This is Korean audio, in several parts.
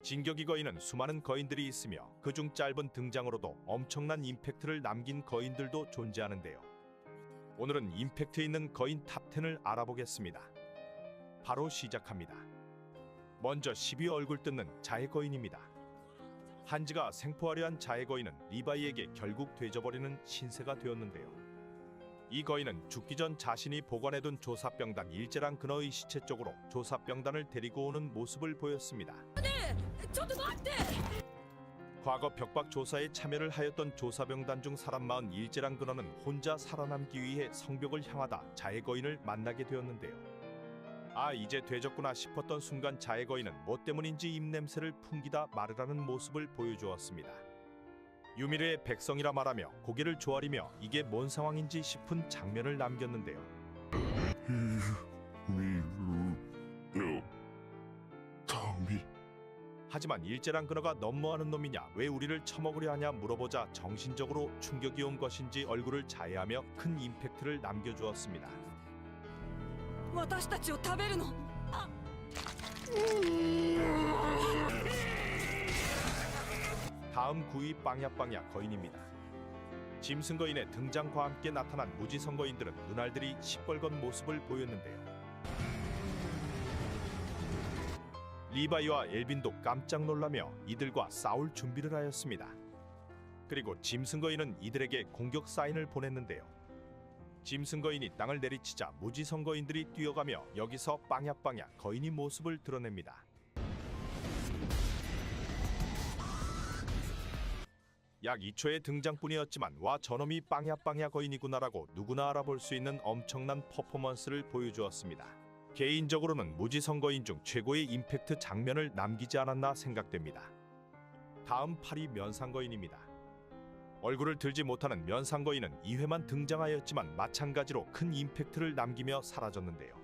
진격이 거인은 수많은 거인들이 있으며 그중 짧은 등장으로도 엄청난 임팩트를 남긴 거인들도 존재하는데요. 오늘은 임팩트 있는 거인 탑10을 알아보겠습니다. 바로 시작합니다. 먼저 12 얼굴 뜯는 자해 거인입니다. 한지가 생포하려 한 자해 거인은 리바이에게 결국 되져버리는 신세가 되었는데요. 이 거인은 죽기 전 자신이 보관해둔 조사병단 일제랑 그너의 시체 쪽으로 조사병단을 데리고 오는 모습을 보였습니다. 과거 벽박 조사에 참여를 하였던 조사병단 중 사람 41제랑 그너는 혼자 살아남기 위해 성벽을 향하다 자해 거인을 만나게 되었는데요. 아, 이제 되졌구나 싶었던 순간 자해 거인은 뭐 때문인지 입냄새를 풍기다 마르라는 모습을 보여주었습니다. 유미르의 백성이라 말하며 고개를 조아리며 이게 뭔 상황인지 싶은 장면을 남겼는데요. 하지만 일제랑 그너가 너무하는 놈이냐, 왜 우리를 처먹으려 하냐 물어보자 정신적으로 충격이 온 것인지 얼굴을 자해하며 큰 임팩트를 남겨주었습니다. 다음 9위 빵야빵야 거인입니다. 짐승 거인의 등장과 함께 나타난 무지성 거인들은 눈알들이 시뻘건 모습을 보였는데요. 리바이와 엘빈도 깜짝 놀라며 이들과 싸울 준비를 하였습니다. 그리고 짐승 거인은 이들에게 공격 사인을 보냈는데요. 짐승 거인이 땅을 내리치자 무지성 거인들이 뛰어가며 여기서 빵야빵야 거인이 모습을 드러냅니다. 약 2초의 등장뿐이었지만 와, 저놈이 빵야빵야 거인이구나라고 누구나 알아볼 수 있는 엄청난 퍼포먼스를 보여주었습니다. 개인적으로는 무지성 거인 중 최고의 임팩트 장면을 남기지 않았나 생각됩니다. 다음 8위 면상 거인입니다. 얼굴을 들지 못하는 면상 거인은 2회만 등장하였지만 마찬가지로 큰 임팩트를 남기며 사라졌는데요.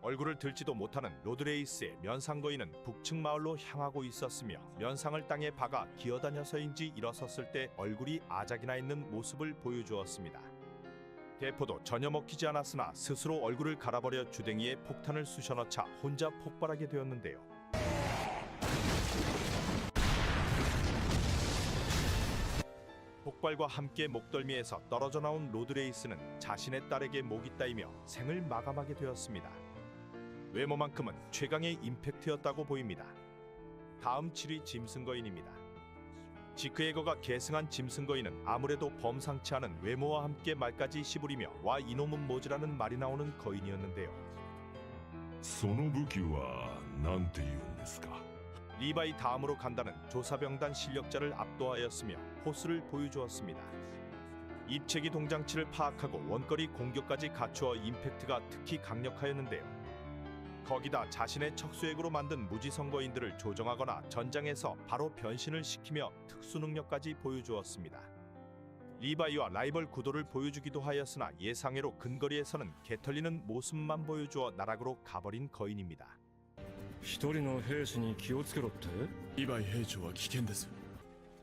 얼굴을 들지도 못하는 로드레이스의 면상 거인은 북측 마을로 향하고 있었으며 면상을 땅에 박아 기어다녀서인지 일어섰을 때 얼굴이 아작이나 있는 모습을 보여주었습니다. 대포도 전혀 먹히지 않았으나 스스로 얼굴을 갈아버려 주댕이에 폭탄을 쑤셔넣자 혼자 폭발하게 되었는데요. 폭발과 함께 목덜미에서 떨어져 나온 로드레이스는 자신의 딸에게 목이 따이며 생을 마감하게 되었습니다. 외모만큼은 최강의 임팩트였다고 보입니다. 다음 7위 짐승 거인입니다. 지크에거가 계승한 짐승 거인은 아무래도 범상치 않은 외모와 함께 말까지 씹으리며 와, 이놈은 모지라는 말이 나오는 거인이었는데요. 리바이 다음으로 간다는 조사병단 실력자를 압도하였으며 호수를 보여주었습니다. 입체기 동장치를 파악하고 원거리 공격까지 갖추어 임팩트가 특히 강력하였는데요. 거기다 자신의 척수액으로 만든 무지성 거인들을 조정하거나 전장에서 바로 변신을 시키며 특수 능력까지 보여주었습니다. 리바이와 라이벌 구도를 보여주기도 하였으나 예상외로 근거리에서는 개털리는 모습만 보여주어 나락으로 가버린 거인입니다.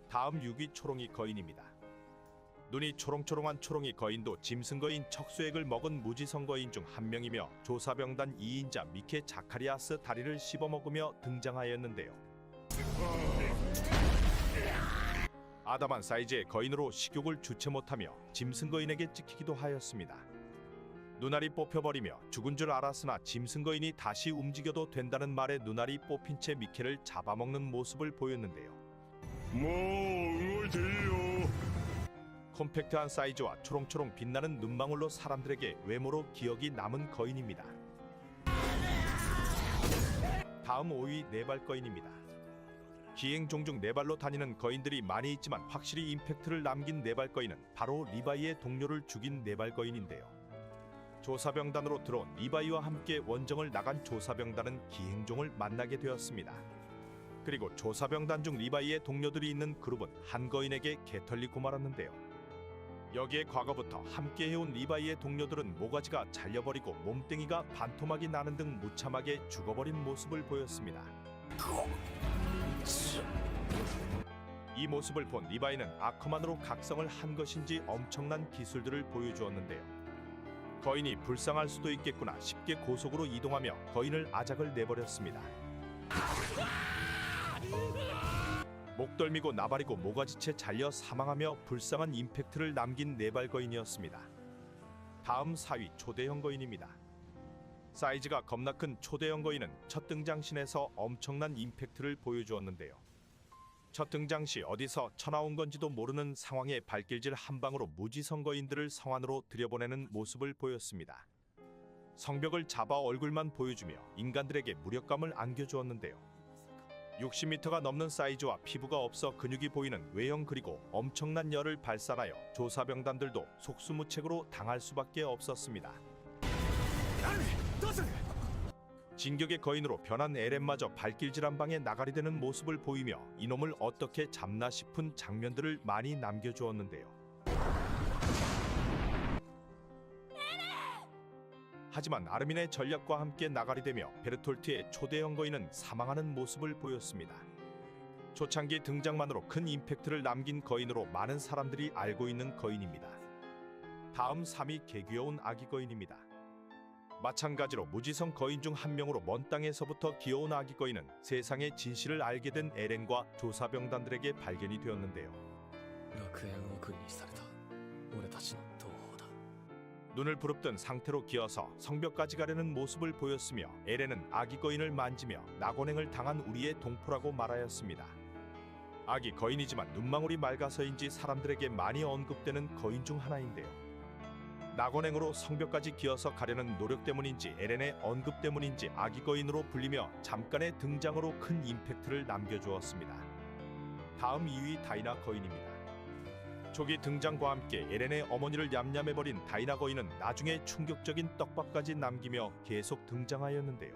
다음 6위 초롱이 거인입니다. 눈이 초롱초롱한 초롱이 거인도 짐승 거인 척수액을 먹은 무지성 거인 중 한 명이며 조사병단 2인자 미케 자카리아스 다리를 씹어먹으며 등장하였는데요. 아담한 사이즈의 거인으로 식욕을 주체 못하며 짐승 거인에게 찍히기도 하였습니다. 눈알이 뽑혀버리며 죽은 줄 알았으나 짐승 거인이 다시 움직여도 된다는 말에 눈알이 뽑힌 채 미케를 잡아먹는 모습을 보였는데요. 콤팩트한 사이즈와 초롱초롱 빛나는 눈망울로 사람들에게 외모로 기억이 남은 거인입니다. 다음 5위 네발 거인입니다. 기행종 중 네발로 다니는 거인들이 많이 있지만 확실히 임팩트를 남긴 네발 거인은 바로 리바이의 동료를 죽인 네발 거인인데요. 조사병단으로 들어온 리바이와 함께 원정을 나간 조사병단은 기행종을 만나게 되었습니다. 그리고 조사병단 중 리바이의 동료들이 있는 그룹은 한 거인에게 개털리고 말았는데요. 여기에 과거부터 함께 해온 리바이의 동료들은 모가지가 잘려버리고 몸뚱이가 반토막이 나는 등 무참하게 죽어버린 모습을 보였습니다. 이 모습을 본 리바이는 아커만으로 각성을 한 것인지 엄청난 기술들을 보여주었는데요. 거인이 불쌍할 수도 있겠구나 쉽게 고속으로 이동하며 거인을 아작을 내버렸습니다. 목덜미고 나발이고 모가지채 잘려 사망하며 불쌍한 임팩트를 남긴 네발 거인이었습니다. 다음 4위 초대형 거인입니다. 사이즈가 겁나 큰 초대형 거인은 첫 등장신에서 엄청난 임팩트를 보여주었는데요. 첫 등장 시 어디서 쳐나온 건지도 모르는 상황에 발길질 한 방으로 무지성 거인들을 성 안으로 들여보내는 모습을 보였습니다. 성벽을 잡아 얼굴만 보여주며 인간들에게 무력감을 안겨주었는데요. 60m가 넘는 사이즈와 피부가 없어 근육이 보이는 외형 그리고 엄청난 열을 발산하여 조사병단들도 속수무책으로 당할 수밖에 없었습니다. 진격의 거인으로 변한 에렌마저 발길질 한 방에 나가리 되는 모습을 보이며 이놈을 어떻게 잡나 싶은 장면들을 많이 남겨주었는데요. 하지만 아르민의 전략과 함께 나가리되며 베르톨트의 초대형 거인은 사망하는 모습을 보였습니다. 초창기 등장만으로 큰 임팩트를 남긴 거인으로 많은 사람들이 알고 있는 거인입니다. 다음 3위 개귀여운 아기 거인입니다. 마찬가지로 무지성 거인 중 한 명으로 먼 땅에서부터 귀여운 아기 거인은 세상의 진실을 알게 된 에렌과 조사병단들에게 발견이 되었는데요. 눈을 부릅뜬 상태로 기어서 성벽까지 가려는 모습을 보였으며 에렌은 아기 거인을 만지며 낙원행을 당한 우리의 동포라고 말하였습니다. 아기 거인이지만 눈망울이 맑아서인지 사람들에게 많이 언급되는 거인 중 하나인데요. 낙원행으로 성벽까지 기어서 가려는 노력 때문인지 에렌의 언급 때문인지 아기 거인으로 불리며 잠깐의 등장으로 큰 임팩트를 남겨주었습니다. 다음 2위 다이나 거인입니다. 초기 등장과 함께 에렌의 어머니를 얌얌해버린 다이나 거인은 나중에 충격적인 떡밥까지 남기며 계속 등장하였는데요.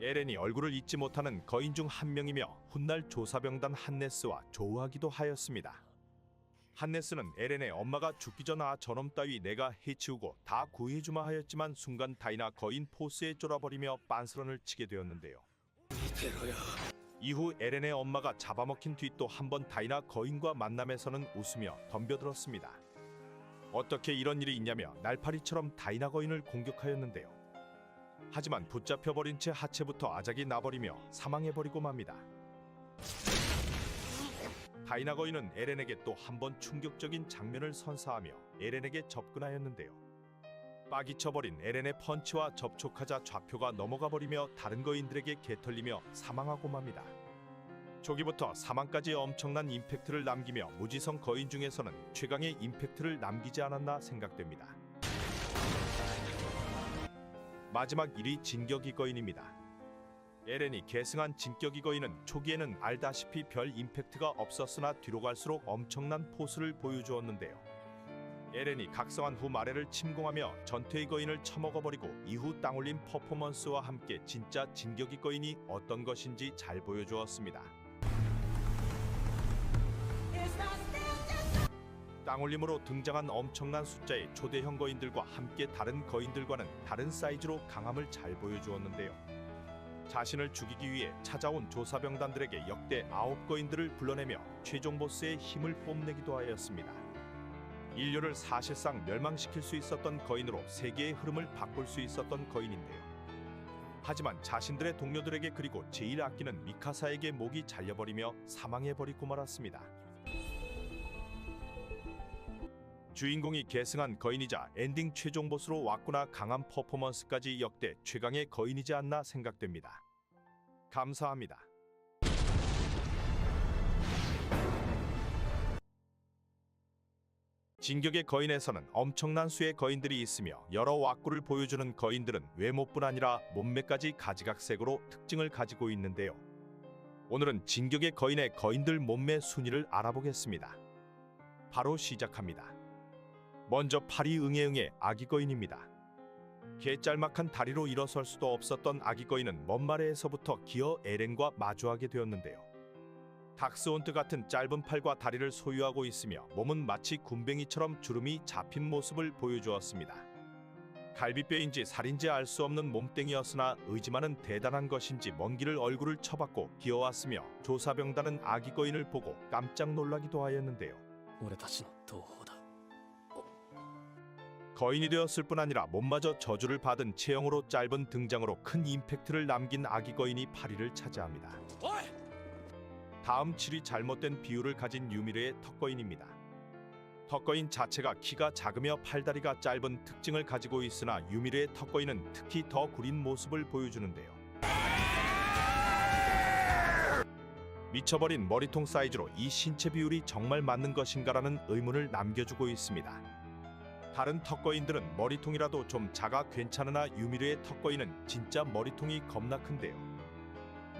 에렌이 얼굴을 잊지 못하는 거인 중 한 명이며 훗날 조사병단 한네스와 조우하기도 하였습니다. 한네스는 에렌의 엄마가 죽기 전 저놈 따위 내가 해치우고 다 구해주마 하였지만 순간 다이나 거인 포스에 쫄아버리며 빤스런을 치게 되었는데요. 이후 에렌의 엄마가 잡아먹힌 뒤 또 한 번 다이나 거인과 만남에서는 웃으며 덤벼들었습니다. 어떻게 이런 일이 있냐며 날파리처럼 다이나 거인을 공격하였는데요. 하지만 붙잡혀버린 채 하체부터 아작이 나버리며 사망해버리고 맙니다. 다이나 거인은 에렌에게 또 한 번 충격적인 장면을 선사하며 에렌에게 접근하였는데요. 빠기쳐버린 에렌의 펀치와 접촉하자 좌표가 넘어가 버리며 다른 거인들에게 개털리며 사망하고 맙니다. 초기부터 사망까지 엄청난 임팩트를 남기며 무지성 거인 중에서는 최강의 임팩트를 남기지 않았나 생각됩니다. 마지막 1위 진격이 거인입니다. 에렌이 계승한 진격이 거인은 초기에는 알다시피 별 임팩트가 없었으나 뒤로 갈수록 엄청난 포스를 보여주었는데요. 에렌이 각성한 후 마레를 침공하며 전투의 거인을 처먹어버리고 이후 땅올림 퍼포먼스와 함께 진짜 진격이 거인이 어떤 것인지 잘 보여주었습니다. 땅올림으로 등장한 엄청난 숫자의 초대형 거인들과 함께 다른 거인들과는 다른 사이즈로 강함을 잘 보여주었는데요. 자신을 죽이기 위해 찾아온 조사병단들에게 역대 9거인들을 불러내며 최종 보스의 힘을 뽐내기도 하였습니다. 인류를 사실상 멸망시킬 수 있었던 거인으로 세계의 흐름을 바꿀 수 있었던 거인인데요. 하지만 자신들의 동료들에게 그리고 제일 아끼는 미카사에게 목이 잘려버리며 사망해버리고 말았습니다. 주인공이 계승한 거인이자 엔딩 최종 보스로 왔구나 강한 퍼포먼스까지 역대 최강의 거인이지 않나 생각됩니다. 감사합니다. 진격의 거인에서는 엄청난 수의 거인들이 있으며 여러 왁구를 보여주는 거인들은 외모뿐 아니라 몸매까지 가지각색으로 특징을 가지고 있는데요. 오늘은 진격의 거인의 거인들 몸매 순위를 알아보겠습니다. 바로 시작합니다. 먼저 팔이 응애응애 아기 거인입니다. 개짤막한 다리로 일어설 수도 없었던 아기 거인은 먼 마레에서부터 기어 에렌과 마주하게 되었는데요. 닥스온트 같은 짧은 팔과 다리를 소유하고 있으며 몸은 마치 군뱅이처럼 주름이 잡힌 모습을 보여주었습니다. 갈비뼈인지 살인지 알 수 없는 몸뚱이였으나 의지만은 대단한 것인지 먼 길을 얼굴을 쳐박고 기어왔으며 조사병단은 아기 거인을 보고 깜짝 놀라기도 하였는데요. 俺たちの同胞だ。 거인이 되었을 뿐 아니라 몸마저 저주를 받은 체형으로 짧은 등장으로 큰 임팩트를 남긴 아기 거인이 8위를 차지합니다. 다음 7위 잘못된 비율을 가진 유미르의 턱거인입니다. 턱거인 자체가 키가 작으며 팔다리가 짧은 특징을 가지고 있으나 유미르의 턱거인은 특히 더 구린 모습을 보여주는데요. 미쳐버린 머리통 사이즈로 이 신체 비율이 정말 맞는 것인가라는 의문을 남겨주고 있습니다. 다른 턱거인들은 머리통이라도 좀 작아 괜찮으나 유미르의 턱거인은 진짜 머리통이 겁나 큰데요.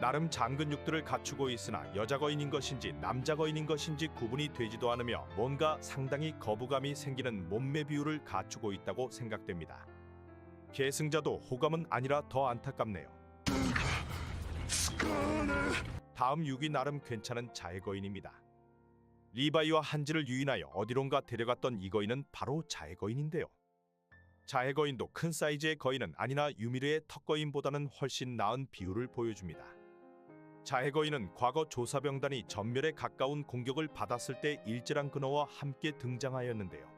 나름 장근육들을 갖추고 있으나 여자 거인인 것인지 남자 거인인 것인지 구분이 되지도 않으며 뭔가 상당히 거부감이 생기는 몸매 비율을 갖추고 있다고 생각됩니다. 계승자도 호감은 아니라 더 안타깝네요. 다음 6위 나름 괜찮은 자해 거인입니다. 리바이와 한지를 유인하여 어디론가 데려갔던 이 거인은 바로 자해 거인인데요. 자해 거인도 큰 사이즈의 거인은 아니나 유미르의 턱거인보다는 훨씬 나은 비율을 보여줍니다. 자해 거인은 과거 조사병단이 전멸에 가까운 공격을 받았을 때 일제랑 근어와 함께 등장하였는데요.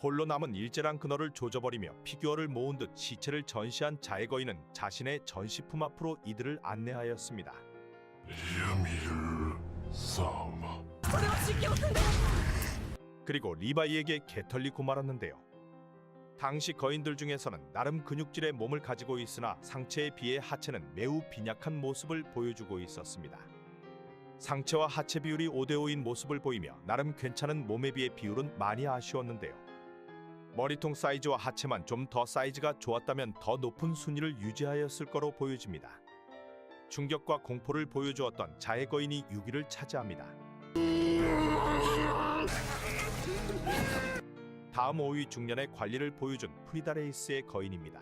홀로 남은 일제랑 근어를 조져버리며 피규어를 모은 듯 시체를 전시한 자해 거인은 자신의 전시품 앞으로 이들을 안내하였습니다. 그리고 리바이에게 개털리고 말았는데요. 당시 거인들 중에서는 나름 근육질의 몸을 가지고 있으나 상체에 비해 하체는 매우 빈약한 모습을 보여주고 있었습니다. 상체와 하체 비율이 5대5인 모습을 보이며 나름 괜찮은 몸에 비해 비율은 많이 아쉬웠는데요. 머리통 사이즈와 하체만 좀 더 사이즈가 좋았다면 더 높은 순위를 유지하였을 거로 보여집니다. 충격과 공포를 보여주었던 자해 거인이 6위를 차지합니다. 다음 5위 중년의 관리를 보여준 프리다레이스의 거인입니다.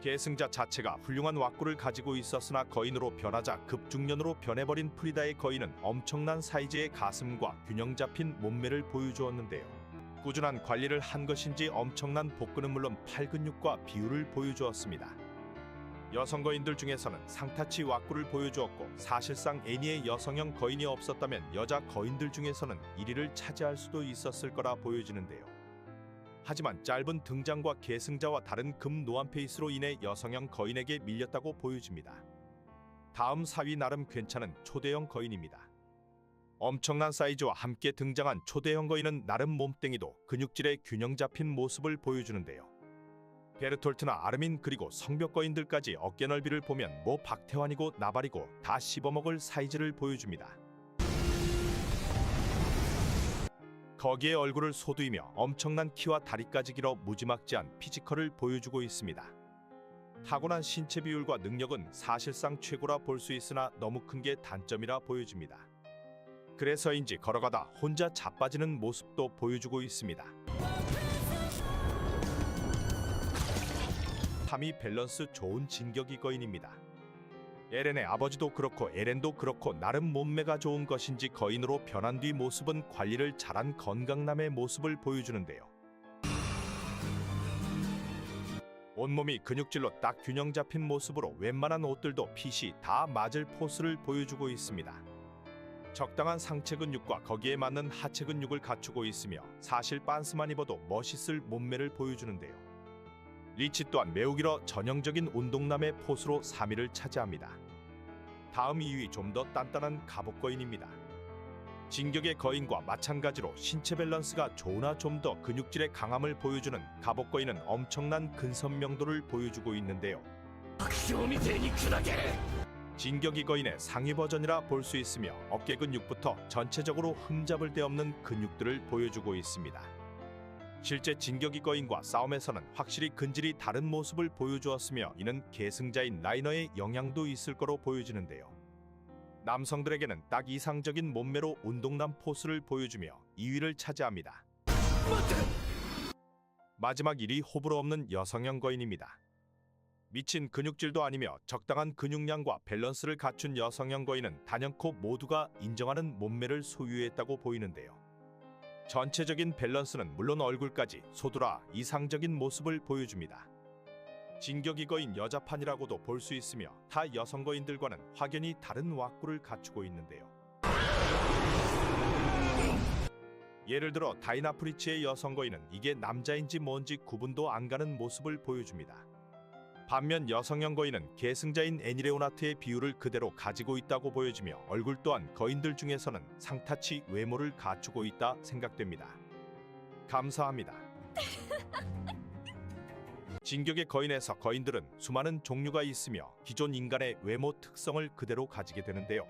계승자 자체가 훌륭한 왁구를 가지고 있었으나 거인으로 변하자 급중년으로 변해버린 프리다의 거인은 엄청난 사이즈의 가슴과 균형 잡힌 몸매를 보여주었는데요. 꾸준한 관리를 한 것인지 엄청난 복근은 물론 팔 근육과 비율을 보여주었습니다. 여성 거인들 중에서는 상타치 왁구를 보여주었고 사실상 애니의 여성형 거인이 없었다면 여자 거인들 중에서는 1위를 차지할 수도 있었을 거라 보여지는데요. 하지만 짧은 등장과 계승자와 다른 금 노안 페이스로 인해 여성형 거인에게 밀렸다고 보여집니다. 다음 4위 나름 괜찮은 초대형 거인입니다. 엄청난 사이즈와 함께 등장한 초대형 거인은 나름 몸뚱이도 근육질의 균형 잡힌 모습을 보여주는데요. 베르톨트나 아르민 그리고 성벽 거인들까지 어깨 넓이를 보면 뭐 박태환이고 나발이고 다 씹어먹을 사이즈를 보여줍니다. 거기에 얼굴을 소두이며 엄청난 키와 다리까지 길어 무지막지한 피지컬을 보여주고 있습니다. 타고난 신체 비율과 능력은 사실상 최고라 볼 수 있으나 너무 큰 게 단점이라 보여집니다. 그래서인지 걸어가다 혼자 자빠지는 모습도 보여주고 있습니다. 3위 밸런스 좋은 진격이 거인입니다. 에렌의 아버지도 그렇고 에렌도 그렇고 나름 몸매가 좋은 것인지 거인으로 변한 뒤 모습은 관리를 잘한 건강남의 모습을 보여주는데요. 온몸이 근육질로 딱 균형 잡힌 모습으로 웬만한 옷들도 핏이 다 맞을 포스를 보여주고 있습니다. 적당한 상체 근육과 거기에 맞는 하체 근육을 갖추고 있으며 사실 빤스만 입어도 멋있을 몸매를 보여주는데요. 리치 또한 매우 길어 전형적인 운동남의 포스로 3위를 차지합니다. 다음 2위 좀 더 단단한 갑옷거인입니다. 진격의 거인과 마찬가지로 신체 밸런스가 좋으나 좀 더 근육질의 강함을 보여주는 갑옷거인은 엄청난 근선 명도를 보여주고 있는데요. 진격이 거인의 상위 버전이라 볼 수 있으며 어깨 근육부터 전체적으로 흠잡을 데 없는 근육들을 보여주고 있습니다. 실제 진격이 거인과 싸움에서는 확실히 근질이 다른 모습을 보여주었으며 이는 계승자인 라이너의 영향도 있을 거로 보여지는데요. 남성들에게는 딱 이상적인 몸매로 운동남 포스를 보여주며 2위를 차지합니다. 마지막 1위 호불호 없는 여성형 거인입니다. 미친 근육질도 아니며 적당한 근육량과 밸런스를 갖춘 여성형 거인은 단연코 모두가 인정하는 몸매를 소유했다고 보이는데요. 전체적인 밸런스는 물론 얼굴까지 소두라 이상적인 모습을 보여줍니다. 진격이 거인 여자판이라고도 볼 수 있으며 타 여성 거인들과는 확연히 다른 왁구를 갖추고 있는데요. 예를 들어 다이나프리치의 여성 거인은 이게 남자인지 뭔지 구분도 안 가는 모습을 보여줍니다. 반면 여성형 거인은 계승자인 애니레오나트의 비율을 그대로 가지고 있다고 보여지며 얼굴 또한 거인들 중에서는 상타치 외모를 갖추고 있다 생각됩니다. 감사합니다. 진격의 거인에서 거인들은 수많은 종류가 있으며 기존 인간의 외모 특성을 그대로 가지게 되는데요.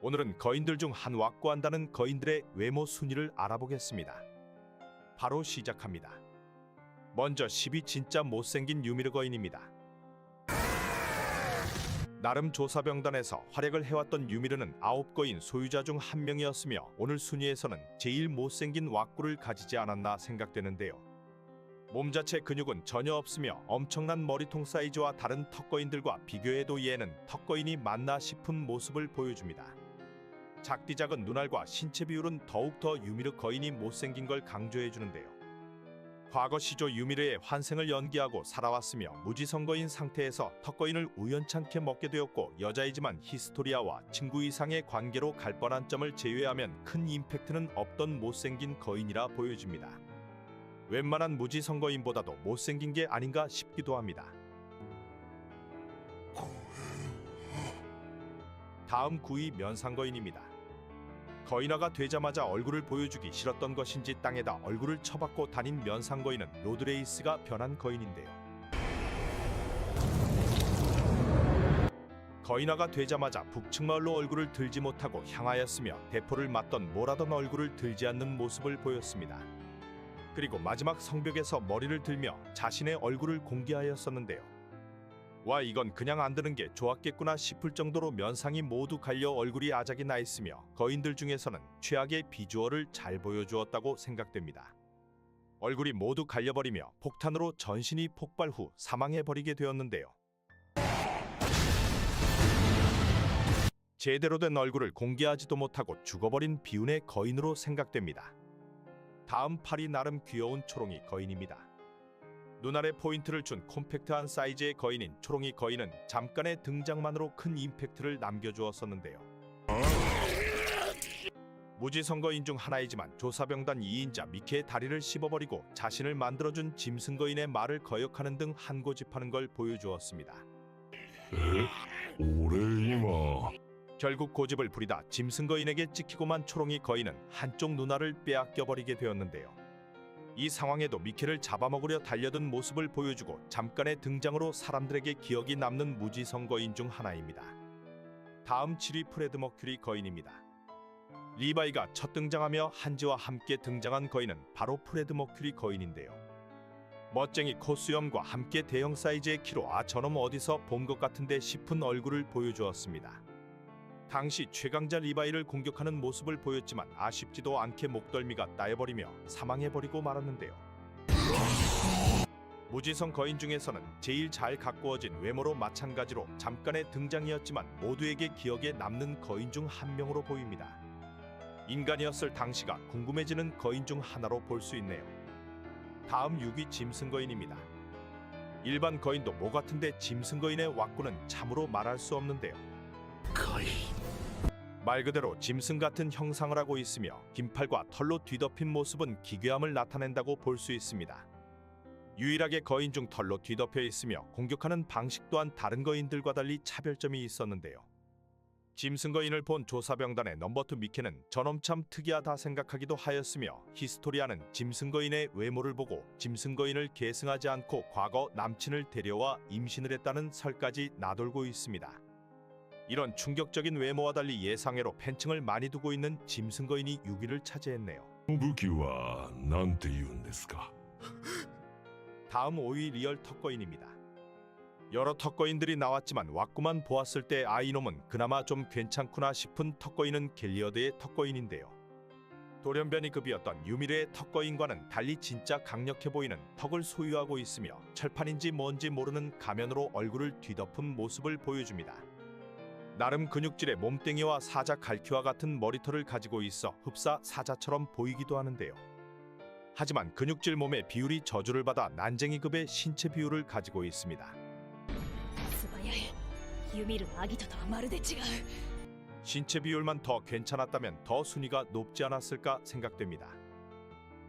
오늘은 거인들 중 한 왁구한다는 거인들의 외모 순위를 알아보겠습니다. 바로 시작합니다. 먼저 10위 진짜 못생긴 유미르 거인입니다. 나름 조사병단에서 활약을 해왔던 유미르는 9거인 소유자 중 한 명이었으며 오늘 순위에서는 제일 못생긴 왁구를 가지지 않았나 생각되는데요. 몸 자체 근육은 전혀 없으며 엄청난 머리통 사이즈와 다른 턱거인들과 비교해도 얘는 턱거인이 맞나 싶은 모습을 보여줍니다. 작디 작은 눈알과 신체 비율은 더욱더 유미르 거인이 못생긴 걸 강조해주는데요. 과거 시조 유미르의 환생을 연기하고 살아왔으며 무지성거인 상태에서 턱거인을 우연찮게 먹게 되었고 여자이지만 히스토리아와 친구 이상의 관계로 갈 뻔한 점을 제외하면 큰 임팩트는 없던 못생긴 거인이라 보여집니다. 웬만한 무지성거인보다도 못생긴 게 아닌가 싶기도 합니다. 다음 9위 면상거인입니다. 거인화가 되자마자 얼굴을 보여주기 싫었던 것인지 땅에다 얼굴을 쳐박고 다닌 면상거인은 로드레이스가 변한 거인인데요. 거인화가 되자마자 북측마을로 얼굴을 들지 못하고 향하였으며 대포를 맞던 뭐라던 얼굴을 들지 않는 모습을 보였습니다. 그리고 마지막 성벽에서 머리를 들며 자신의 얼굴을 공개하였었는데요. 와, 이건 그냥 안 드는 게 좋았겠구나 싶을 정도로 면상이 모두 갈려 얼굴이 아작이 나 있으며 거인들 중에서는 최악의 비주얼을 잘 보여주었다고 생각됩니다. 얼굴이 모두 갈려버리며 폭탄으로 전신이 폭발 후 사망해버리게 되었는데요. 제대로 된 얼굴을 공개하지도 못하고 죽어버린 비운의 거인으로 생각됩니다. 다음 8위 나름 귀여운 초롱이 거인입니다. 눈알에 포인트를 준 콤팩트한 사이즈의 거인인 초롱이 거인은 잠깐의 등장만으로 큰 임팩트를 남겨주었었는데요. 무지성거인 중 하나이지만 조사병단 2인자 미케의 다리를 씹어버리고 자신을 만들어준 짐승거인의 말을 거역하는 등 한고집하는 걸 보여주었습니다. 결국 고집을 부리다 짐승거인에게 찍히고만 초롱이 거인은 한쪽 눈알을 빼앗겨버리게 되었는데요. 이 상황에도 미케를 잡아먹으려 달려든 모습을 보여주고 잠깐의 등장으로 사람들에게 기억이 남는 무지성거인 중 하나입니다. 다음 7위 프레드 머큐리 거인입니다. 리바이가 첫 등장하며 한지와 함께 등장한 거인은 바로 프레드 머큐리 거인인데요. 멋쟁이 코수염과 함께 대형 사이즈의 키로 저놈 어디서 본 것 같은데 싶은 얼굴을 보여주었습니다. 당시 최강자 리바이를 공격하는 모습을 보였지만 아쉽지도 않게 목덜미가 따여버리며 사망해버리고 말았는데요. 무지성 거인 중에서는 제일 잘 가꾸어진 외모로 마찬가지로 잠깐의 등장이었지만 모두에게 기억에 남는 거인 중 한 명으로 보입니다. 인간이었을 당시가 궁금해지는 거인 중 하나로 볼 수 있네요. 다음 6위 짐승거인입니다. 일반 거인도 모 같은데 짐승거인의 왁구는 참으로 말할 수 없는데요. 말 그대로 짐승 같은 형상을 하고 있으며 긴팔과 털로 뒤덮인 모습은 기괴함을 나타낸다고 볼 수 있습니다. 유일하게 거인 중 털로 뒤덮여 있으며 공격하는 방식 또한 다른 거인들과 달리 차별점이 있었는데요. 짐승거인을 본 조사병단의 넘버2 미케는 저놈 참 특이하다 생각하기도 하였으며 히스토리아는 짐승거인의 외모를 보고 짐승거인을 계승하지 않고 과거 남친을 데려와 임신을 했다는 설까지 나돌고 있습니다. 이런 충격적인 외모와 달리 예상외로 팬층을 많이 두고 있는 짐승거인이 6위를 차지했네요. 다음 5위 리얼 턱거인입니다. 여러 턱거인들이 나왔지만 왁구만 보았을 때 이놈은 그나마 좀 괜찮구나 싶은 턱거인은 갤리어드의 턱거인인데요. 돌연변이 급이었던 유미르의 턱거인과는 달리 진짜 강력해 보이는 턱을 소유하고 있으며 철판인지 뭔지 모르는 가면으로 얼굴을 뒤덮은 모습을 보여줍니다. 나름 근육질의 몸뚱이와 사자 갈퀴와 같은 머리털을 가지고 있어 흡사 사자처럼 보이기도 하는데요. 하지만 근육질 몸의 비율이 저주를 받아 난쟁이급의 신체 비율을 가지고 있습니다. 素早いユミルのアギトとはまるで違う 신체 비율만 더 괜찮았다면 더 순위가 높지 않았을까 생각됩니다.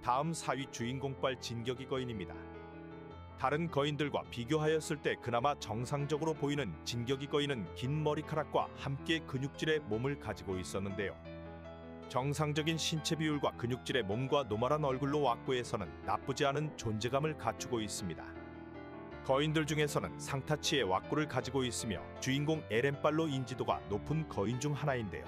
다음 4위 주인공빨 진격이 거인입니다. 다른 거인들과 비교하였을 때 그나마 정상적으로 보이는 진격이 거인은 긴 머리카락과 함께 근육질의 몸을 가지고 있었는데요. 정상적인 신체 비율과 근육질의 몸과 노멀한 얼굴로 왁구에서는 나쁘지 않은 존재감을 갖추고 있습니다. 거인들 중에서는 상타치의 왁구를 가지고 있으며 주인공 에렌빨로 인지도가 높은 거인 중 하나인데요.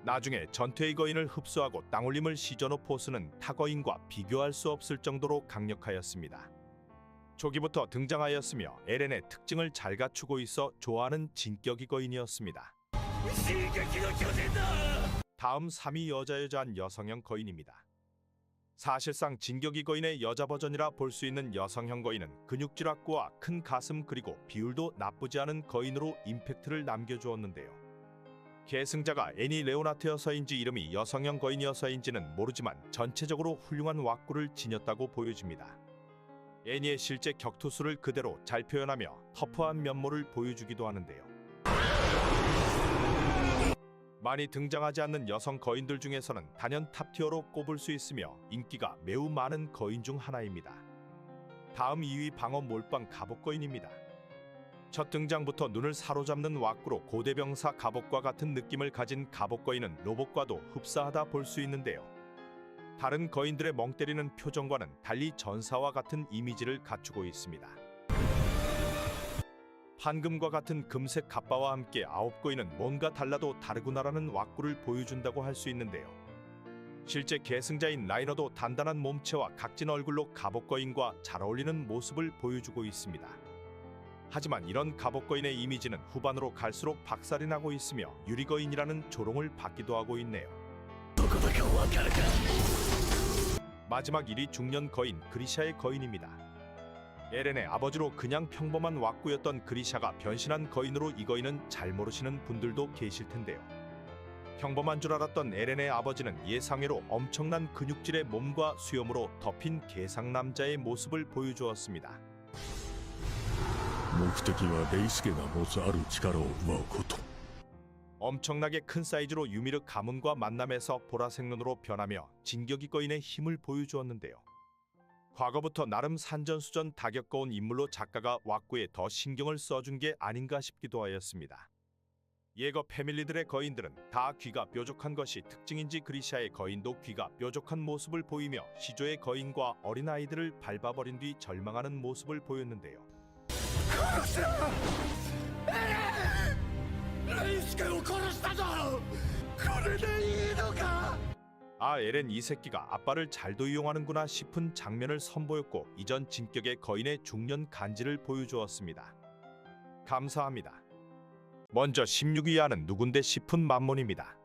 나중에 전투의 거인을 흡수하고 땅올림을 시전 후 포스는 타거인과 비교할 수 없을 정도로 강력하였습니다. 초기부터 등장하였으며 에렌의 특징을 잘 갖추고 있어 좋아하는 진격이 거인이었습니다. 다음 3위 여자여자한 여성형 거인입니다. 사실상 진격이 거인의 여자 버전이라 볼 수 있는 여성형 거인은 근육질 확고와 큰 가슴 그리고 비율도 나쁘지 않은 거인으로 임팩트를 남겨주었는데요. 계승자가 애니 레오나트여서인지 이름이 여성형 거인이어서인지는 모르지만 전체적으로 훌륭한 왁구를 지녔다고 보여집니다. 애니의 실제 격투수를 그대로 잘 표현하며 터프한 면모를 보여주기도 하는데요. 많이 등장하지 않는 여성 거인들 중에서는 단연 탑티어로 꼽을 수 있으며 인기가 매우 많은 거인 중 하나입니다. 다음 2위 방어 몰빵 갑옷 거인입니다. 첫 등장부터 눈을 사로잡는 왁구로 고대병사 갑옷과 같은 느낌을 가진 갑옷 거인은 로봇과도 흡사하다 볼 수 있는데요. 다른 거인들의 멍 때리는 표정과는 달리 전사와 같은 이미지를 갖추고 있습니다. 판금과 같은 금색 갑바와 함께 아홉 거인은 뭔가 달라도 다르구나라는 왁구를 보여준다고 할 수 있는데요. 실제 계승자인 라이너도 단단한 몸체와 각진 얼굴로 갑옷 거인과 잘 어울리는 모습을 보여주고 있습니다. 하지만 이런 갑옷 거인의 이미지는 후반으로 갈수록 박살이 나고 있으며 유리 거인이라는 조롱을 받기도 하고 있네요. 마지막 1위 중년 거인 그리샤의 거인입니다. 에렌의 아버지로 그냥 평범한 왁구였던 그리샤가 변신한 거인으로 이 거인은 잘 모르시는 분들도 계실 텐데요. 평범한 줄 알았던 에렌의 아버지는 예상외로 엄청난 근육질의 몸과 수염으로 덮인 개상 남자의 모습을 보여주었습니다. 目的はレイスケが持つある力を奪うこと 엄청나게 큰 사이즈로 유미르 가문과 만남에서 보라색 눈으로 변하며 진격이 거인의 힘을 보여주었는데요. 과거부터 나름 산전수전 다 겪어온 인물로 작가가 왁구에 더 신경을 써준 게 아닌가 싶기도 하였습니다. 예거 패밀리들의 거인들은 다 귀가 뾰족한 것이 특징인지 그리샤의 거인도 귀가 뾰족한 모습을 보이며 시조의 거인과 어린아이들을 밟아버린 뒤 절망하는 모습을 보였는데요. 아 에렌 이 새끼가 아빠를 잘도 이용하는구나 싶은 장면을 선보였고 이전 진격의 거인의 중년 간지를 보여주었습니다. 감사합니다. 먼저 16위와는 누군데 싶은 만몬입니다.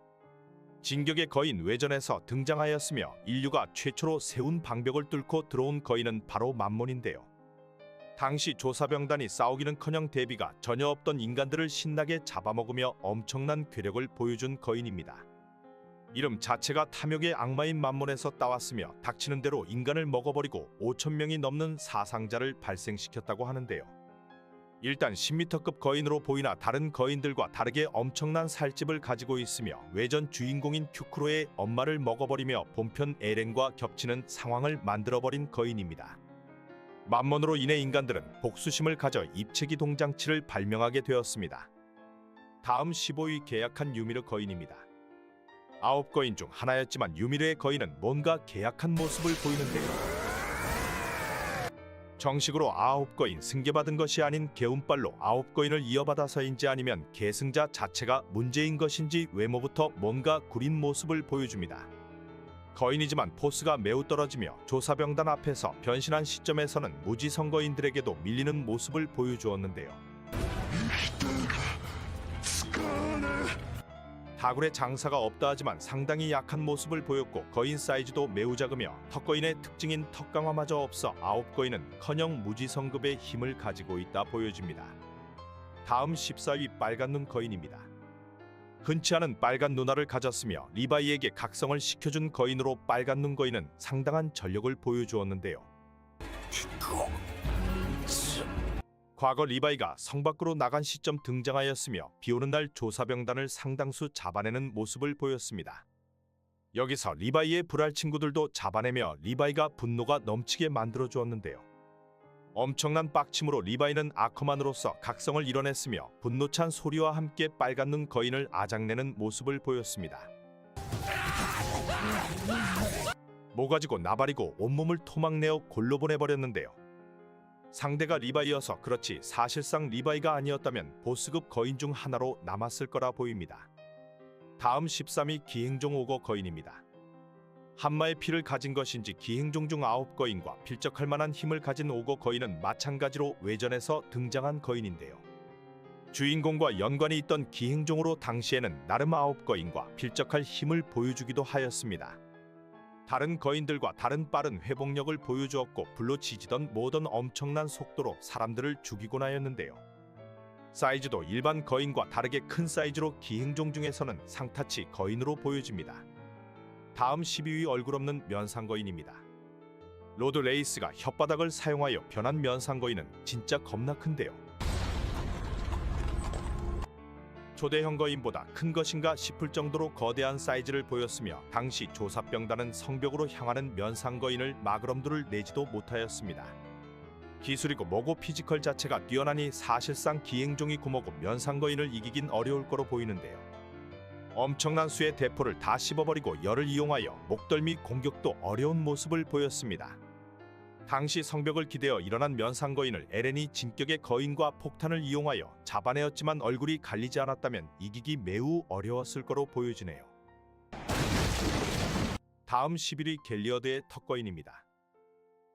진격의 거인 외전에서 등장하였으며 인류가 최초로 세운 방벽을 뚫고 들어온 거인은 바로 만몬인데요. 당시 조사병단이 싸우기는커녕 대비가 전혀 없던 인간들을 신나게 잡아먹으며 엄청난 괴력을 보여준 거인입니다. 이름 자체가 탐욕의 악마인 만몬에서 따왔으며 닥치는 대로 인간을 먹어버리고 5,000명이 넘는 사상자를 발생시켰다고 하는데요. 일단 10m급 거인으로 보이나 다른 거인들과 다르게 엄청난 살집을 가지고 있으며 외전 주인공인 큐크로의 엄마를 먹어버리며 본편 에렌과 겹치는 상황을 만들어버린 거인입니다. 만몬으로 인해 인간들은 복수심을 가져 입체기 동장치를 발명하게 되었습니다. 다음 15위 계약한 유미르 거인입니다. 9거인 중 하나였지만 유미르의 거인은 뭔가 계약한 모습을 보이는데요. 정식으로 9거인 승계받은 것이 아닌 개운빨로 9거인을 이어받아서인지 아니면 계승자 자체가 문제인 것인지 외모부터 뭔가 구린 모습을 보여줍니다. 거인이지만 포스가 매우 떨어지며 조사병단 앞에서 변신한 시점에서는 무지성거인들에게도 밀리는 모습을 보여주었는데요. 다굴의 장사가 없다 하지만 상당히 약한 모습을 보였고 거인 사이즈도 매우 작으며 턱거인의 특징인 턱 강화마저 없어 9거인은커녕 무지성급의 힘을 가지고 있다 보여집니다. 다음 14위 빨간 눈 거인입니다. 흔치 않은 빨간 눈알을 가졌으며 리바이에게 각성을 시켜준 거인으로 빨간 눈 거인은 상당한 전력을 보여주었는데요. 과거 리바이가 성 밖으로 나간 시점 등장하였으며 비오는 날 조사병단을 상당수 잡아내는 모습을 보였습니다. 여기서 리바이의 불알 친구들도 잡아내며 리바이가 분노가 넘치게 만들어 주었는데요. 엄청난 빡침으로 리바이는 아커만으로서 각성을 이뤄냈으며 분노찬 소리와 함께 빨간 눈 거인을 아작내는 모습을 보였습니다. 모가지고 나발이고 온몸을 토막내어 골로 보내버렸는데요. 상대가 리바이여서 그렇지 사실상 리바이가 아니었다면 보스급 거인 중 하나로 남았을 거라 보입니다. 다음 13위 기행종 오거 거인입니다. 한마의 피를 가진 것인지 기행종 중 9거인과 필적할 만한 힘을 가진 오거 거인은 마찬가지로 외전에서 등장한 거인인데요. 주인공과 연관이 있던 기행종으로 당시에는 나름 9거인과 필적할 힘을 보여주기도 하였습니다. 다른 거인들과 다른 빠른 회복력을 보여주었고 불로 지지던 모던 엄청난 속도로 사람들을 죽이곤 하였는데요. 사이즈도 일반 거인과 다르게 큰 사이즈로 기행종 중에서는 상타치 거인으로 보여집니다. 다음 12위 얼굴 없는 면상거인입니다. 로드 레이스가 혓바닥을 사용하여 변한 면상거인은 진짜 겁나 큰데요. 초대형 거인보다 큰 것인가 싶을 정도로 거대한 사이즈를 보였으며 당시 조사병단은 성벽으로 향하는 면상거인을 막을 엄두를 내지도 못하였습니다. 기술이고 뭐고 피지컬 자체가 뛰어나니 사실상 기행종이 구모고 면상거인을 이기긴 어려울 거로 보이는데요. 엄청난 수의 대포를 다 씹어버리고 열을 이용하여 목덜 및 공격도 어려운 모습을 보였습니다. 당시 성벽을 기대어 일어난 면상거인을 에렌이 진격의 거인과 폭탄을 이용하여 잡아내었지만 얼굴이 갈리지 않았다면 이기기 매우 어려웠을 거로 보여지네요. 다음 11위 갤리어드의 턱거인입니다.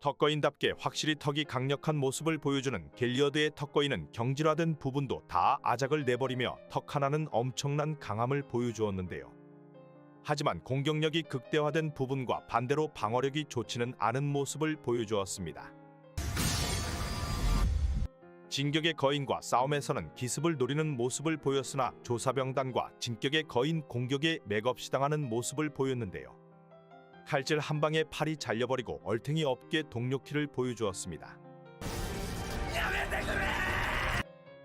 턱거인답게 확실히 턱이 강력한 모습을 보여주는 갤리어드의 턱거인은 경질화된 부분도 다 아작을 내버리며 턱 하나는 엄청난 강함을 보여주었는데요. 하지만 공격력이 극대화된 부분과 반대로 방어력이 좋지는 않은 모습을 보여주었습니다. 진격의 거인과 싸움에서는 기습을 노리는 모습을 보였으나 조사병단과 진격의 거인 공격에 맥없이 당하는 모습을 보였는데요. 칼질 한 방에 팔이 잘려버리고 얼탱이 없게 동료키를 보여주었습니다.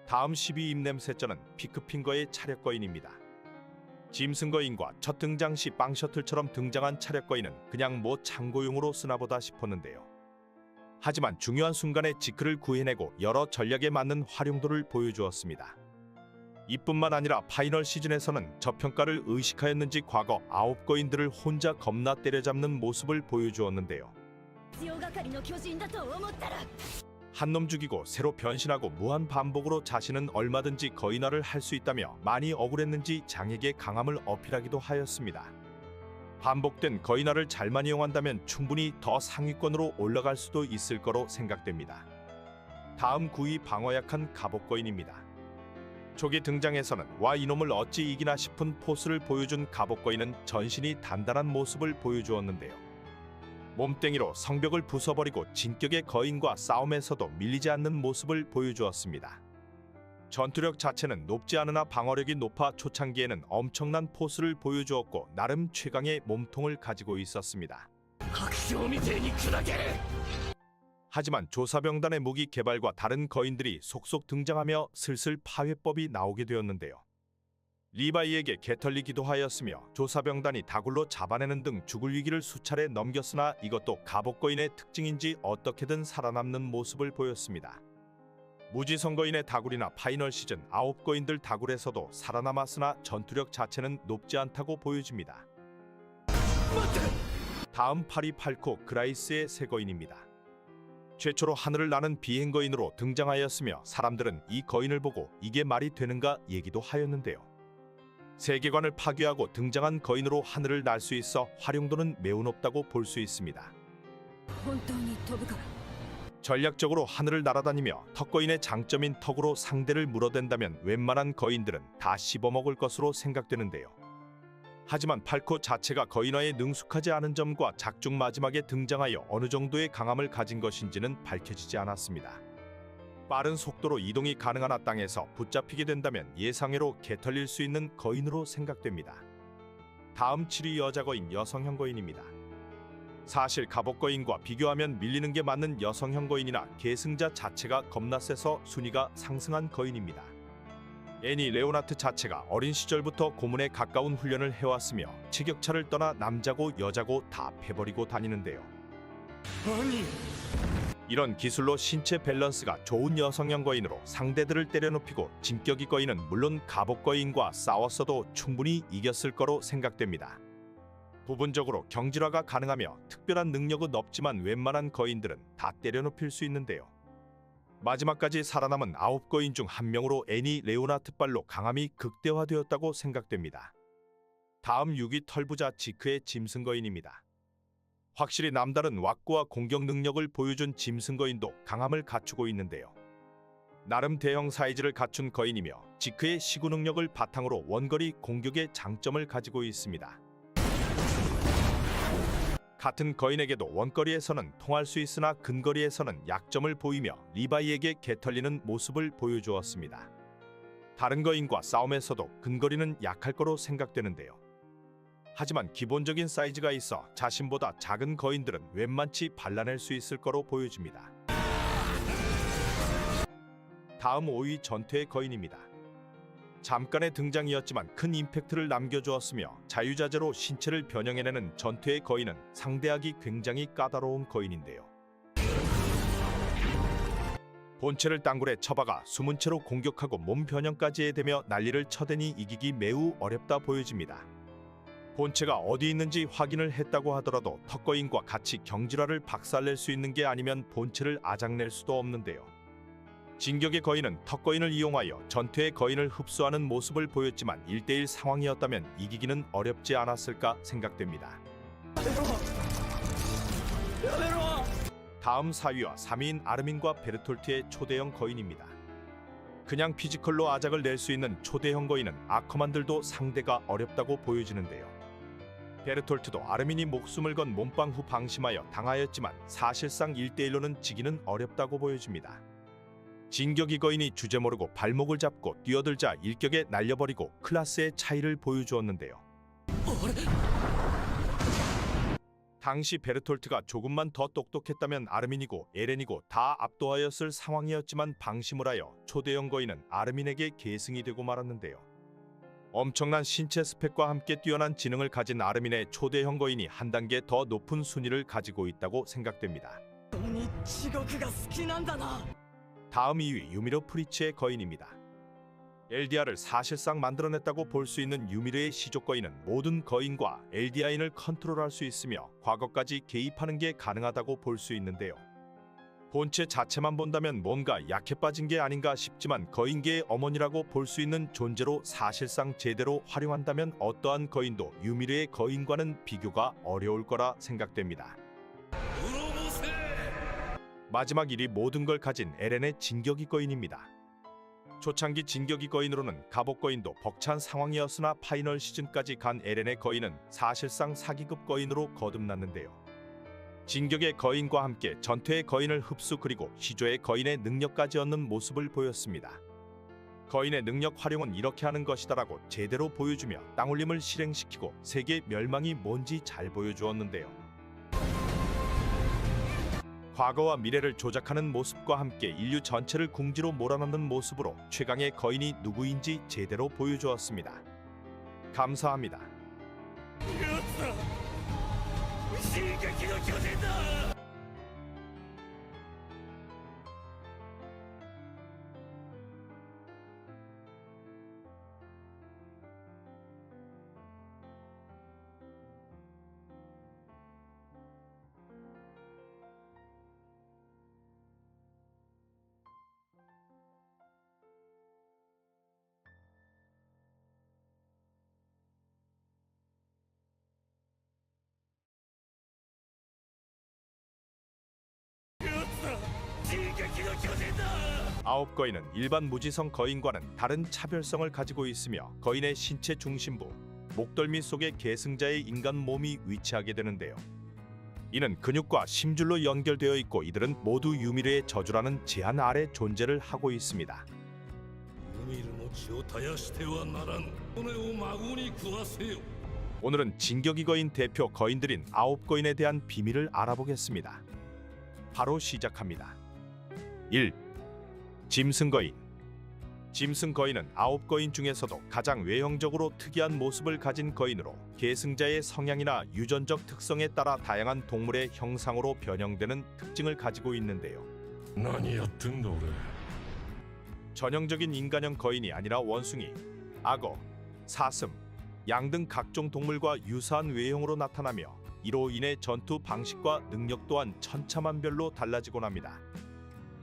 다음 12위 입냄새쩌는 피크핑거의 차력거인입니다. 짐승거인과 첫 등장 시 빵셔틀처럼 등장한 차력거인은 그냥 뭐 창고용으로 쓰나보다 싶었는데요. 하지만 중요한 순간에 지크를 구해내고 여러 전략에 맞는 활용도를 보여주었습니다. 이뿐만 아니라 파이널 시즌에서는 저평가를 의식하였는지 과거 9거인들을 혼자 겁나 때려잡는 모습을 보여주었는데요. 한 놈 죽이고 새로 변신하고 무한 반복으로 자신은 얼마든지 거인화를 할 수 있다며 많이 억울했는지 장에게 강함을 어필하기도 하였습니다. 반복된 거인화를 잘만 이용한다면 충분히 더 상위권으로 올라갈 수도 있을 거로 생각됩니다. 다음 9위 방어 약한 갑옷거인입니다. 초기 등장에서는 와 이놈을 어찌 이기나 싶은 포스를 보여준 갑옷거인은 전신이 단단한 모습을 보여주었는데요. 몸땡이로 성벽을 부숴버리고 진격의 거인과 싸움에서도 밀리지 않는 모습을 보여주었습니다. 전투력 자체는 높지 않으나 방어력이 높아 초창기에는 엄청난 포스를 보여주었고 나름 최강의 몸통을 가지고 있었습니다. 하지만 조사병단의 무기 개발과 다른 거인들이 속속 등장하며 슬슬 파회법이 나오게 되었는데요. 리바이에게 개털리기도 하였으며 조사병단이 다굴로 잡아내는 등 죽을 위기를 수차례 넘겼으나 이것도 갑옷거인의 특징인지 어떻게든 살아남는 모습을 보였습니다. 무지성거인의 다굴이나 파이널 시즌 9거인들 다굴에서도 살아남았으나 전투력 자체는 높지 않다고 보여집니다. 다음 8위 팔코 그라이스의 새거인입니다. 최초로 하늘을 나는 비행거인으로 등장하였으며 사람들은 이 거인을 보고 이게 말이 되는가 얘기도 하였는데요. 세계관을 파괴하고 등장한 거인으로 하늘을 날 수 있어 활용도는 매우 높다고 볼 수 있습니다. 전략적으로 하늘을 날아다니며 턱거인의 장점인 턱으로 상대를 물어댄다면 웬만한 거인들은 다 씹어먹을 것으로 생각되는데요. 하지만 팔코 자체가 거인화에 능숙하지 않은 점과 작중 마지막에 등장하여 어느 정도의 강함을 가진 것인지는 밝혀지지 않았습니다. 빠른 속도로 이동이 가능한 땅에서 붙잡히게 된다면 예상외로 개털릴 수 있는 거인으로 생각됩니다. 다음 7위 여자 거인 여성형 거인입니다. 사실 갑옷 거인과 비교하면 밀리는 게 맞는 여성형 거인이나 계승자 자체가 겁나 세서 순위가 상승한 거인입니다. 애니 레오나트 자체가 어린 시절부터 고문에 가까운 훈련을 해왔으며 체격차를 떠나 남자고 여자고 다 패버리고 다니는데요. 이런 기술로 신체 밸런스가 좋은 여성형 거인으로 상대들을 때려눕히고 진격이 거인은 물론 갑옷 거인과 싸웠어도 충분히 이겼을 거로 생각됩니다. 부분적으로 경질화가 가능하며 특별한 능력은 없지만 웬만한 거인들은 다 때려눕힐 수 있는데요. 마지막까지 살아남은 9거인 중 한 명으로 애니 레오나트빨로 강함이 극대화되었다고 생각됩니다. 다음 6위 털부자 지크의 짐승 거인입니다. 확실히 남다른 왁구와 공격 능력을 보여준 짐승 거인도 강함을 갖추고 있는데요. 나름 대형 사이즈를 갖춘 거인이며 지크의 시구 능력을 바탕으로 원거리 공격의 장점을 가지고 있습니다. 같은 거인에게도 원거리에서는 통할 수 있으나 근거리에서는 약점을 보이며 리바이에게 개털리는 모습을 보여주었습니다. 다른 거인과 싸움에서도 근거리는 약할 거로 생각되는데요. 하지만 기본적인 사이즈가 있어 자신보다 작은 거인들은 웬만치 발라낼 수 있을 거로 보여집니다. 다음 5위 전투의 거인입니다. 잠깐의 등장이었지만 큰 임팩트를 남겨주었으며 자유자재로 신체를 변형해내는 전투의 거인은 상대하기 굉장히 까다로운 거인인데요. 본체를 땅굴에 쳐박아 숨은 채로 공격하고 몸 변형까지 해대며 난리를 쳐대니 이기기 매우 어렵다 보여집니다. 본체가 어디 있는지 확인을 했다고 하더라도 턱거인과 같이 경질화를 박살낼 수 있는 게 아니면 본체를 아작낼 수도 없는데요. 진격의 거인은 턱거인을 이용하여 전투의 거인을 흡수하는 모습을 보였지만 1대1 상황이었다면 이기기는 어렵지 않았을까 생각됩니다. 다음 4위와 3위인 아르민과 베르톨트의 초대형 거인입니다. 그냥 피지컬로 아작을 낼 수 있는 초대형 거인은 아커만들도 상대가 어렵다고 보여지는데요. 베르톨트도 아르민이 목숨을 건 몸빵 후 방심하여 당하였지만 사실상 1대1로는 지기는 어렵다고 보여집니다. 진격이 거인이 주제 모르고 발목을 잡고 뛰어들자 일격에 날려버리고 클래스의 차이를 보여주었는데요. 당시 베르톨트가 조금만 더 똑똑했다면 아르민이고 에렌이고 다 압도하였을 상황이었지만 방심을 하여 초대형 거인은 아르민에게 계승이 되고 말았는데요. 엄청난 신체 스펙과 함께 뛰어난 지능을 가진 아르민의 초대형 거인이 한 단계 더 높은 순위를 가지고 있다고 생각됩니다. 다음 2위 유미르 프리츠의 거인입니다. 엘디아를 사실상 만들어냈다고 볼 수 있는 유미르의 시족 거인은 모든 거인과 엘디아인을 컨트롤할 수 있으며 과거까지 개입하는 게 가능하다고 볼 수 있는데요. 본체 자체만 본다면 뭔가 약해 빠진 게 아닌가 싶지만 거인계의 어머니라고 볼 수 있는 존재로 사실상 제대로 활용한다면 어떠한 거인도 유미르의 거인과는 비교가 어려울 거라 생각됩니다. 마지막 1위 모든 걸 가진 에렌의 진격이 거인입니다. 초창기 진격이 거인으로는 갑옷 거인도 벅찬 상황이었으나 파이널 시즌까지 간 에렌의 거인은 사실상 사기급 거인으로 거듭났는데요. 진격의 거인과 함께 전투의 거인을 흡수 그리고 시조의 거인의 능력까지 얻는 모습을 보였습니다. 거인의 능력 활용은 이렇게 하는 것이다라고 제대로 보여주며 땅울림을 실행시키고 세계 멸망이 뭔지 잘 보여주었는데요. 과거와 미래를 조작하는 모습과 함께 인류 전체를 궁지로 몰아넣는 모습으로 최강의 거인이 누구인지 제대로 보여주었습니다. 감사합니다. 아홉 거인은 일반 무지성 거인과는 다른 차별성을 가지고 있으며 거인의 신체 중심부, 목덜미 속에 계승자의 인간 몸이 위치하게 되는데요. 이는 근육과 심줄로 연결되어 있고 이들은 모두 유미르의 저주라는 제한 아래 존재를 하고 있습니다. ユミルの血を絶やしてはならぬ。骨を孫に食わせよ。 오늘은 진격이 거인 대표 거인들인 9거인에 대한 비밀을 알아보겠습니다. 바로 시작합니다. 1. 짐승 거인. 짐승 거인은 9거인 중에서도 가장 외형적으로 특이한 모습을 가진 거인으로 계승자의 성향이나 유전적 특성에 따라 다양한 동물의 형상으로 변형되는 특징을 가지고 있는데요. 何やってんだ俺。 전형적인 인간형 거인이 아니라 원숭이, 악어, 사슴, 양 등 각종 동물과 유사한 외형으로 나타나며 이로 인해 전투 방식과 능력 또한 천차만별로 달라지곤 합니다.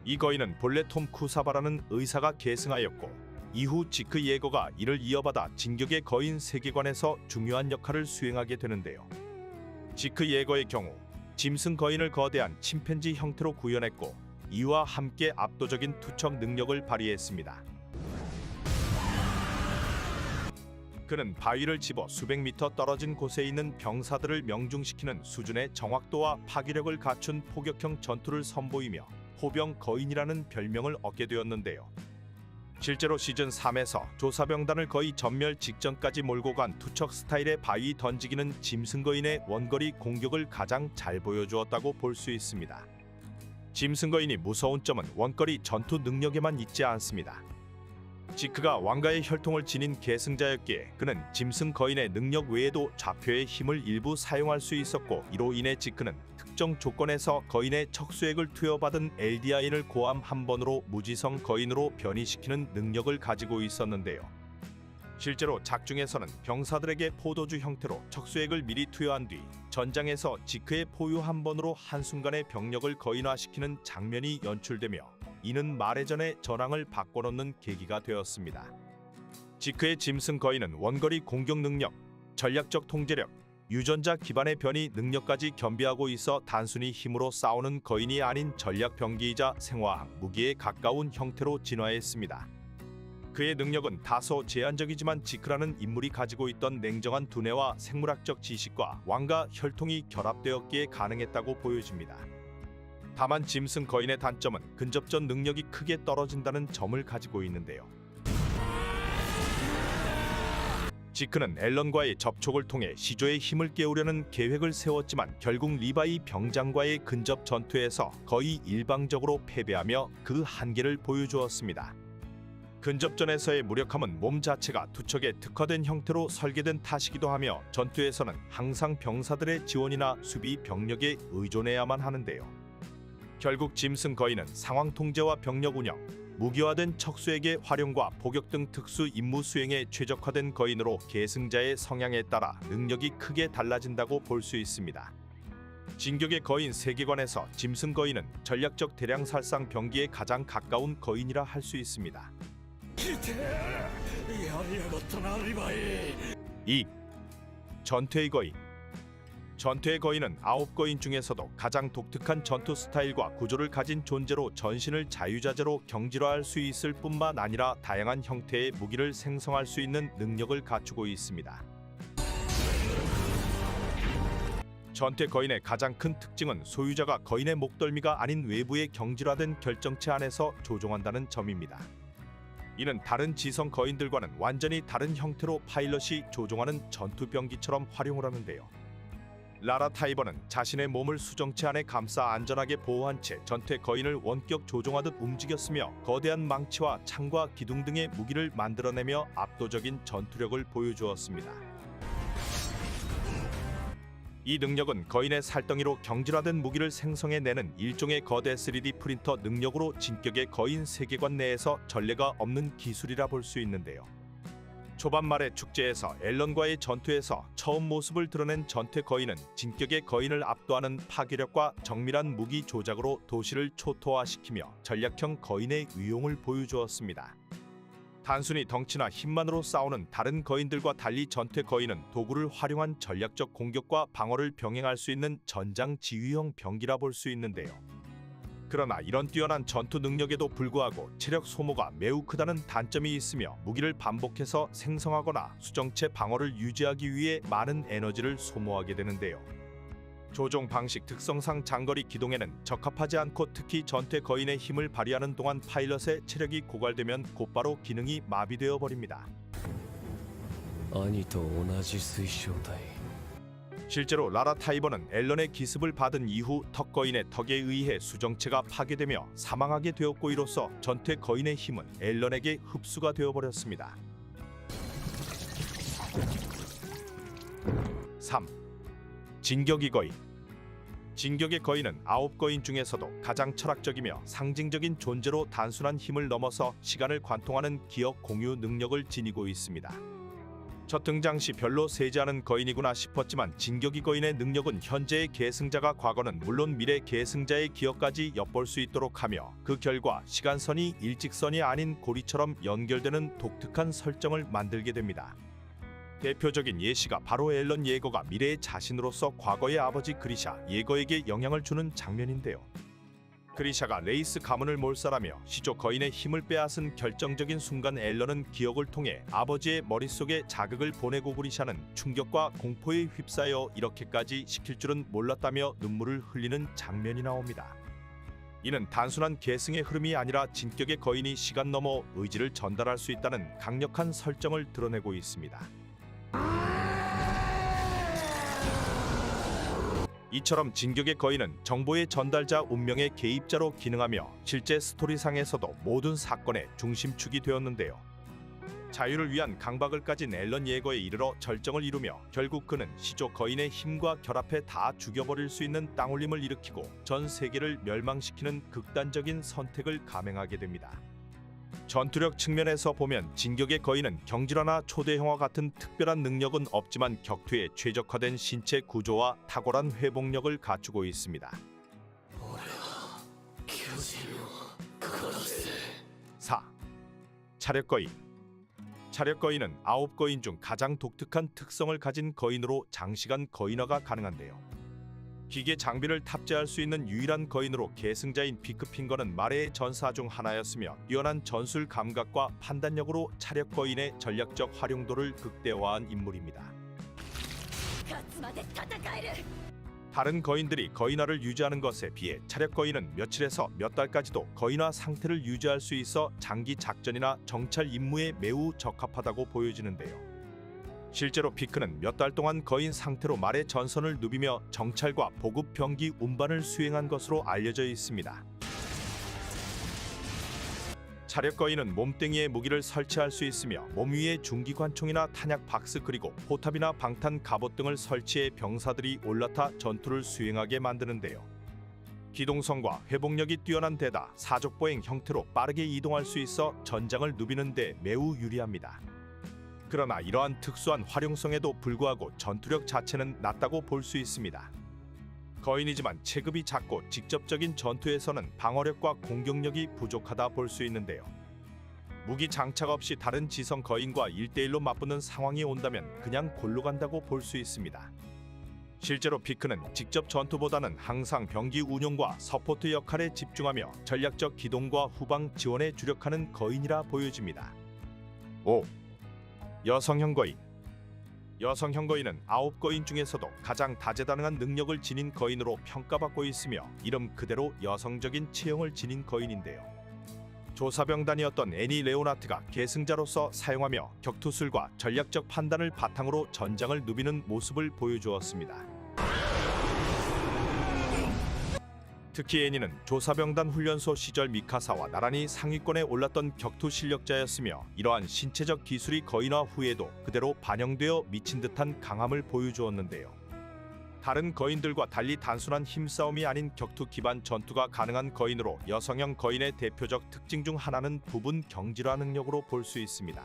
이 거인은 본래 톰 쿠사바라는 의사가 계승하였고 이후 지크 예거가 이를 이어받아 진격의 거인 세계관에서 중요한 역할을 수행하게 되는데요. 지크 예거의 경우 짐승 거인을 거대한 침팬지 형태로 구현했고 이와 함께 압도적인 투척 능력을 발휘했습니다. 그는 바위를 집어 수백 미터 떨어진 곳에 있는 병사들을 명중시키는 수준의 정확도와 파괴력을 갖춘 포격형 전투를 선보이며 호병 거인이라는 별명을 얻게 되었는데요. 실제로 시즌 3에서 조사병단을 거의 전멸 직전까지 몰고 간 투척 스타일의 바위 던지기는 짐승 거인의 원거리 공격을 가장 잘 보여주었다고 볼 수 있습니다. 짐승 거인이 무서운 점은 원거리 전투 능력에만 있지 않습니다. 지크가 왕가의 혈통을 지닌 계승자였기에 그는 짐승 거인의 능력 외에도 좌표의 힘을 일부 사용할 수 있었고 이로 인해 지크는 특정 조건에서 거인의 척수액을 투여받은 LDI를 고함 한 번으로 무지성 거인으로 변이시키는 능력을 가지고 있었는데요. 실제로 작중에서는 병사들에게 포도주 형태로 척수액을 미리 투여한 뒤 전장에서 지크의 포유 한 번으로 한순간에 병력을 거인화시키는 장면이 연출되며 이는 말해전의 전황을 바꿔놓는 계기가 되었습니다. 지크의 짐승 거인은 원거리 공격 능력, 전략적 통제력, 유전자 기반의 변이 능력까지 겸비하고 있어 단순히 힘으로 싸우는 거인이 아닌 전략 병기이자 생화학 무기에 가까운 형태로 진화했습니다. 그의 능력은 다소 제한적이지만 지크라는 인물이 가지고 있던 냉정한 두뇌와 생물학적 지식과 왕가 혈통이 결합되었기에 가능했다고 보여집니다. 다만 짐승 거인의 단점은 근접전 능력이 크게 떨어진다는 점을 가지고 있는데요. 지크는 앨런과의 접촉을 통해 시조의 힘을 깨우려는 계획을 세웠지만 결국 리바이 병장과의 근접 전투에서 거의 일방적으로 패배하며 그 한계를 보여주었습니다. 근접전에서의 무력함은 몸 자체가 투척에 특화된 형태로 설계된 탓이기도 하며 전투에서는 항상 병사들의 지원이나 수비 병력에 의존해야만 하는데요. 결국 짐승 거인은 상황 통제와 병력 운영, 무기화된 척수액의 활용과 포격 등 특수 임무 수행에 최적화된 거인으로 계승자의 성향에 따라 능력이 크게 달라진다고 볼 수 있습니다. 진격의 거인 세계관에서 짐승 거인은 전략적 대량 살상 병기에 가장 가까운 거인이라 할 수 있습니다. 2. 전투의 거인. 전투의 거인은 9거인 중에서도 가장 독특한 전투 스타일과 구조를 가진 존재로 전신을 자유자재로 경질화할 수 있을 뿐만 아니라 다양한 형태의 무기를 생성할 수 있는 능력을 갖추고 있습니다. 전투의 거인의 가장 큰 특징은 소유자가 거인의 목덜미가 아닌 외부의 경질화된 결정체 안에서 조종한다는 점입니다. 이는 다른 지성 거인들과는 완전히 다른 형태로 파일럿이 조종하는 전투병기처럼 활용을 하는데요. 라라 타이버는 자신의 몸을 수정체 안에 감싸 안전하게 보호한 채 전투의 거인을 원격 조종하듯 움직였으며 거대한 망치와 창과 기둥 등의 무기를 만들어내며 압도적인 전투력을 보여주었습니다. 이 능력은 거인의 살덩이로 경질화된 무기를 생성해내는 일종의 거대 3D 프린터 능력으로 진격의 거인 세계관 내에서 전례가 없는 기술이라 볼 수 있는데요. 초반 말의 축제에서 앨런과의 전투에서 처음 모습을 드러낸 전투의 거인은 진격의 거인을 압도하는 파괴력과 정밀한 무기 조작으로 도시를 초토화시키며 전략형 거인의 위용을 보여주었습니다. 단순히 덩치나 힘만으로 싸우는 다른 거인들과 달리 전투의 거인은 도구를 활용한 전략적 공격과 방어를 병행할 수 있는 전장 지휘형 병기라 볼 수 있는데요. 그러나 이런 뛰어난 전투 능력에도 불구하고 체력 소모가 매우 크다는 단점이 있으며 무기를 반복해서 생성하거나 수정체 방어를 유지하기 위해 많은 에너지를 소모하게 되는데요. 조종 방식 특성상 장거리 기동에는 적합하지 않고 특히 전투 거인의 힘을 발휘하는 동안 파일럿의 체력이 고갈되면 곧바로 기능이 마비되어 버립니다. 兄と同じ水晶体 실제로 라라 타이버는 앨런의 기습을 받은 이후 턱 거인의 턱에 의해 수정체가 파괴되며 사망하게 되었고, 이로써 전투 거인의 힘은 앨런에게 흡수가 되어버렸습니다. 3. 진격의 거인. 진격의 거인은 9거인 중에서도 가장 철학적이며 상징적인 존재로 단순한 힘을 넘어서 시간을 관통하는 기억 공유 능력을 지니고 있습니다. 첫 등장 시 별로 세지 않은 거인이구나 싶었지만 진격의 거인의 능력은 현재의 계승자가 과거는 물론 미래 계승자의 기억까지 엿볼 수 있도록 하며, 그 결과 시간선이 일직선이 아닌 고리처럼 연결되는 독특한 설정을 만들게 됩니다. 대표적인 예시가 바로 앨런 예거가 미래의 자신으로서 과거의 아버지 그리샤 예거에게 영향을 주는 장면인데요. 그리샤가 레이스 가문을 몰살하며 시조 거인의 힘을 빼앗은 결정적인 순간 앨런은 기억을 통해 아버지의 머릿속에 자극을 보내고 그리샤는 충격과 공포에 휩싸여 이렇게까지 시킬 줄은 몰랐다며 눈물을 흘리는 장면이 나옵니다. 이는 단순한 계승의 흐름이 아니라 진격의 거인이 시간 넘어 의지를 전달할 수 있다는 강력한 설정을 드러내고 있습니다. 이처럼 진격의 거인은 정보의 전달자, 운명의 개입자로 기능하며 실제 스토리상에서도 모든 사건의 중심축이 되었는데요. 자유를 위한 강박을 가진 앨런 예거에 이르러 절정을 이루며 결국 그는 시조 거인의 힘과 결합해 다 죽여버릴 수 있는 땅울림을 일으키고 전 세계를 멸망시키는 극단적인 선택을 감행하게 됩니다. 전투력 측면에서 보면 진격의 거인은 경질화나 초대형화 같은 특별한 능력은 없지만 격투에 최적화된 신체 구조와 탁월한 회복력을 갖추고 있습니다. 4. 차력 거인. 차력 거인은 9거인 중 가장 독특한 특성을 가진 거인으로 장시간 거인화가 가능한데요. 기계 장비를 탑재할 수 있는 유일한 거인으로 계승자인 비크핑거는 말의 전사 중 하나였으며 뛰어난 전술 감각과 판단력으로 차력 거인의 전략적 활용도를 극대화한 인물입니다. 勝つまで戦える 다른 거인들이 거인화를 유지하는 것에 비해 차력 거인은 며칠에서 몇 달까지도 거인화 상태를 유지할 수 있어 장기 작전이나 정찰 임무에 매우 적합하다고 보여지는데요. 실제로 피크는 몇 달 동안 거인 상태로 말의 전선을 누비며 정찰과 보급 병기 운반을 수행한 것으로 알려져 있습니다. 차력 거인은 몸뚱이에 무기를 설치할 수 있으며 몸 위에 중기관총이나 탄약 박스 그리고 포탑이나 방탄 갑옷 등을 설치해 병사들이 올라타 전투를 수행하게 만드는데요. 기동성과 회복력이 뛰어난 데다 사족보행 형태로 빠르게 이동할 수 있어 전장을 누비는 데 매우 유리합니다. 그러나 이러한 특수한 활용성에도 불구하고 전투력 자체는 낮다고 볼 수 있습니다. 거인이지만 체급이 작고 직접적인 전투에서는 방어력과 공격력이 부족하다 볼 수 있는데요. 무기 장착 없이 다른 지성 거인과 1대1로 맞붙는 상황이 온다면 그냥 골로 간다고 볼 수 있습니다. 실제로 피크는 직접 전투보다는 항상 병기 운용과 서포트 역할에 집중하며 전략적 기동과 후방 지원에 주력하는 거인이라 보여집니다. 5. 여성형 거인. 여성형 거인은 9거인 중에서도 가장 다재다능한 능력을 지닌 거인으로 평가받고 있으며 이름 그대로 여성적인 체형을 지닌 거인인데요. 조사병단이었던 애니 레오나트가 계승자로서 사용하며 격투술과 전략적 판단을 바탕으로 전장을 누비는 모습을 보여주었습니다. 특히 애니는 조사병단 훈련소 시절 미카사와 나란히 상위권에 올랐던 격투 실력자였으며 이러한 신체적 기술이 거인화 후에도 그대로 반영되어 미친 듯한 강함을 보여주었는데요. 다른 거인들과 달리 단순한 힘싸움이 아닌 격투 기반 전투가 가능한 거인으로 여성형 거인의 대표적 특징 중 하나는 부분 경질화 능력으로 볼 수 있습니다.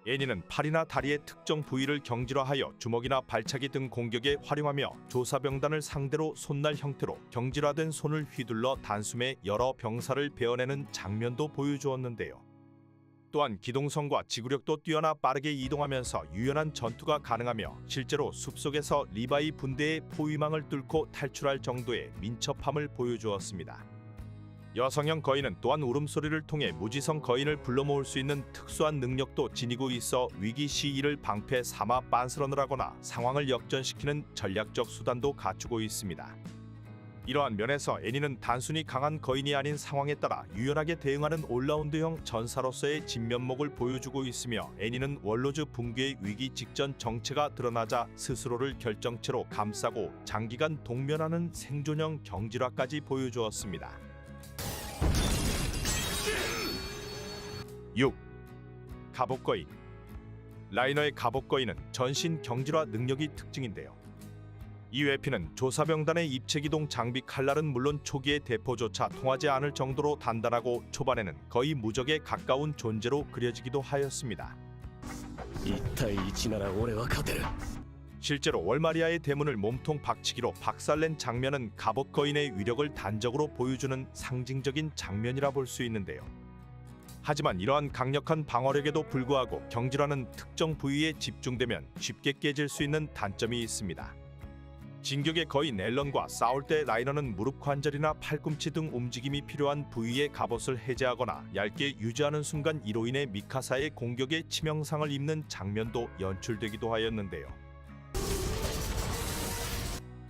애니는 팔이나 다리의 특정 부위를 경질화하여 주먹이나 발차기 등 공격에 활용하며 조사병단을 상대로 손날 형태로 경질화된 손을 휘둘러 단숨에 여러 병사를 베어내는 장면도 보여주었는데요. 또한 기동성과 지구력도 뛰어나 빠르게 이동하면서 유연한 전투가 가능하며 실제로 숲속에서 리바이 분대의 포위망을 뚫고 탈출할 정도의 민첩함을 보여주었습니다. 여성형 거인은 또한 울음소리를 통해 무지성 거인을 불러 모을 수 있는 특수한 능력도 지니고 있어 위기 시 이를 방패 삼아 빤스런을 하거나 상황을 역전시키는 전략적 수단도 갖추고 있습니다. 이러한 면에서 애니는 단순히 강한 거인이 아닌 상황에 따라 유연하게 대응하는 올라운드형 전사로서의 진면목을 보여주고 있으며, 애니는 월로즈 붕괴의 위기 직전 정체가 드러나자 스스로를 결정체로 감싸고 장기간 동면하는 생존형 경질화까지 보여주었습니다. 6. 갑옷거인. 라이너의 갑옷거인은 전신 경질화 능력이 특징인데요. 이 외피는 조사병단의 입체기동 장비 칼날은 물론 초기의 대포조차 통하지 않을 정도로 단단하고 초반에는 거의 무적에 가까운 존재로 그려지기도 하였습니다. 1対1なら俺は勝てる 실제로 월마리아의 대문을 몸통 박치기로 박살낸 장면은 갑옷거인의 위력을 단적으로 보여주는 상징적인 장면이라 볼 수 있는데요. 하지만 이러한 강력한 방어력에도 불구하고 경질화는 특정 부위에 집중되면 쉽게 깨질 수 있는 단점이 있습니다. 진격의 거인 앨런과 싸울 때 라이너는 무릎 관절이나 팔꿈치 등 움직임이 필요한 부위의 갑옷을 해제하거나 얇게 유지하는 순간 이로 인해 미카사의 공격에 치명상을 입는 장면도 연출되기도 하였는데요.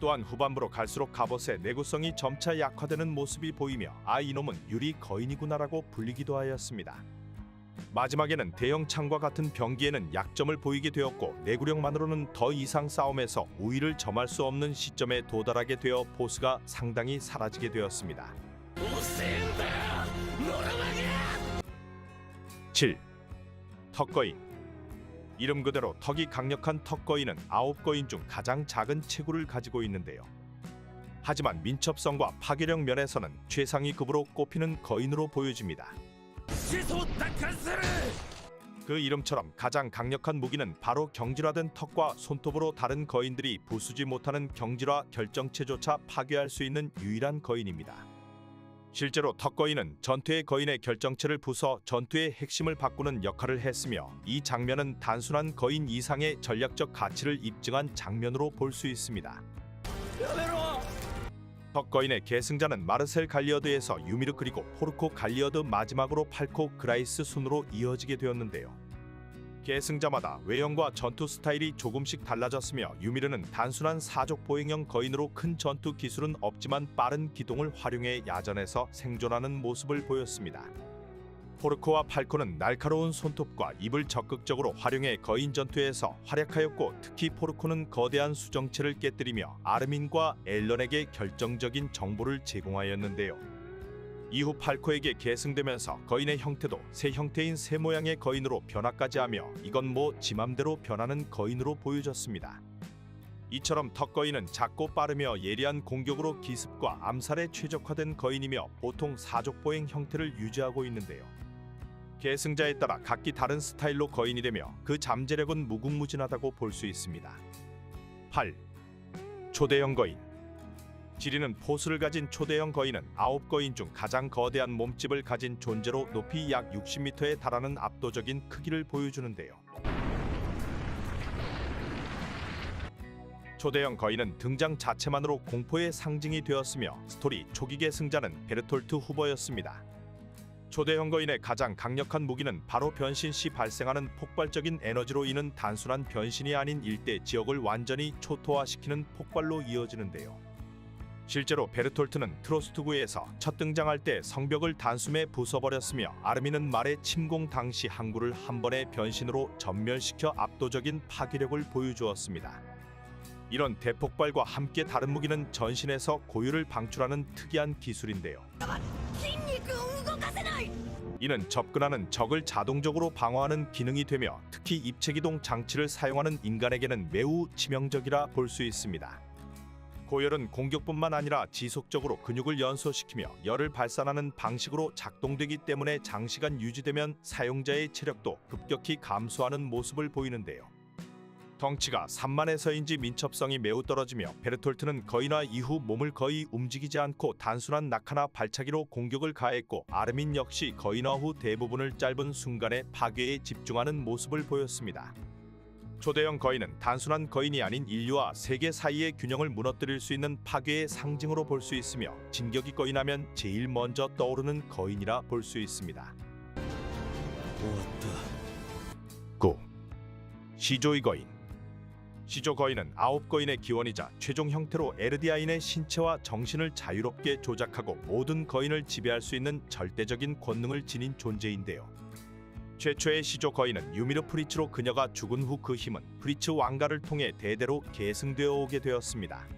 또한 후반부로 갈수록 갑옷의 내구성이 점차 약화되는 모습이 보이며 이놈은 유리 거인이구나라고 불리기도 하였습니다. 마지막에는 대형 창과 같은 병기에는 약점을 보이게 되었고, 내구력만으로는 더 이상 싸움에서 우위를 점할 수 없는 시점에 도달하게 되어 보스가 상당히 사라지게 되었습니다. 7. 턱거인. 이름 그대로 턱이 강력한 턱거인은 9거인 중 가장 작은 체구를 가지고 있는데요. 하지만 민첩성과 파괴력 면에서는 최상위 급으로 꼽히는 거인으로 보여집니다. 그 이름처럼 가장 강력한 무기는 바로 경질화된 턱과 손톱으로 다른 거인들이 부수지 못하는 경질화 결정체조차 파괴할 수 있는 유일한 거인입니다. 실제로 턱거인은 전투의 거인의 결정체를 부숴 전투의 핵심을 바꾸는 역할을 했으며, 이 장면은 단순한 거인 이상의 전략적 가치를 입증한 장면으로 볼 수 있습니다. 턱거인의 계승자는 마르셀 갈리어드에서 유미르 그리고 포르코 갈리어드 마지막으로 팔코 그라이스 순으로 이어지게 되었는데요. 계승자마다 외형과 전투 스타일이 조금씩 달라졌으며, 유미르는 단순한 사족 보행형 거인으로 큰 전투 기술은 없지만 빠른 기동을 활용해 야전에서 생존하는 모습을 보였습니다. 포르코와 팔코는 날카로운 손톱과 입을 적극적으로 활용해 거인 전투에서 활약하였고, 특히 포르코는 거대한 수정체를 깨뜨리며 아르민과 앨런에게 결정적인 정보를 제공하였는데요. 이후 팔코에게 계승되면서 거인의 형태도 새 형태인 새 모양의 거인으로 변화까지 하며, 이건 뭐 지맘대로 변하는 거인으로 보여졌습니다. 이처럼 턱거인은 작고 빠르며 예리한 공격으로 기습과 암살에 최적화된 거인이며, 보통 사족보행 형태를 유지하고 있는데요. 계승자에 따라 각기 다른 스타일로 거인이 되며, 그 잠재력은 무궁무진하다고 볼 수 있습니다. 8. 초대형 거인. 지리는 포스를 가진 초대형 거인은 9거인 중 가장 거대한 몸집을 가진 존재로 높이 약 60m에 달하는 압도적인 크기를 보여주는데요. 초대형 거인은 등장 자체만으로 공포의 상징이 되었으며, 스토리 초기 계승자는 베르톨트 후보였습니다. 초대형 거인의 가장 강력한 무기는 바로 변신 시 발생하는 폭발적인 에너지로 인한 단순한 변신이 아닌 일대 지역을 완전히 초토화시키는 폭발로 이어지는데요. 실제로 베르톨트는 트로스트구에서 첫 등장할 때 성벽을 단숨에 부숴버렸으며, 아르민은 말의 침공 당시 항구를 한 번의 변신으로 전멸시켜 압도적인 파괴력을 보여주었습니다. 이런 대폭발과 함께 다른 무기는 전신에서 고유를 방출하는 특이한 기술인데요. 이는 접근하는 적을 자동적으로 방어하는 기능이 되며, 특히 입체기동 장치를 사용하는 인간에게는 매우 치명적이라 볼 수 있습니다. 고열은 공격뿐만 아니라 지속적으로 근육을 연소시키며 열을 발산하는 방식으로 작동되기 때문에 장시간 유지되면 사용자의 체력도 급격히 감소하는 모습을 보이는데요. 덩치가 산만해서인지 민첩성이 매우 떨어지며, 베르톨트는 거인화 이후 몸을 거의 움직이지 않고 단순한 낙하나 발차기로 공격을 가했고, 아르민 역시 거인화 후 대부분을 짧은 순간의 파괴에 집중하는 모습을 보였습니다. 초대형 거인은 단순한 거인이 아닌 인류와 세계 사이의 균형을 무너뜨릴 수 있는 파괴의 상징으로 볼 수 있으며 진격이 거인하면 제일 먼저 떠오르는 거인이라 볼 수 있습니다. 終わった 9. 시조의 거인. 시조 거인은 9거인의 기원이자 최종 형태로 에르디아인의 신체와 정신을 자유롭게 조작하고 모든 거인을 지배할 수 있는 절대적인 권능을 지닌 존재인데요. 최초의 시조 거인은 유미르 프리츠로 그녀가 죽은 후 그 힘은 프리츠 왕가를 통해 대대로 계승되어 오게 되었습니다.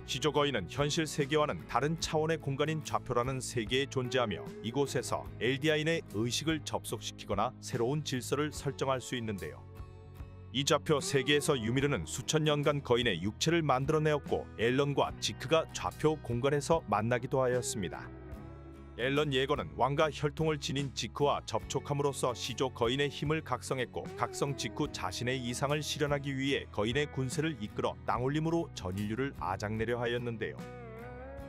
시조 거인은 현실 세계와는 다른 차원의 공간인 좌표라는 세계에 존재하며 이곳에서 엘디아인의 의식을 접속시키거나 새로운 질서를 설정할 수 있는데요. 이 좌표 세계에서 유미르는 수천 년간 거인의 육체를 만들어내었고 앨런과 지크가 좌표 공간에서 만나기도 하였습니다. 앨런 예거는 왕가 혈통을 지닌 지크와 접촉함으로써 시조 거인의 힘을 각성했고 각성 직후 자신의 이상을 실현하기 위해 거인의 군세를 이끌어 땅올림으로 전 인류를 아작내려 하였는데요.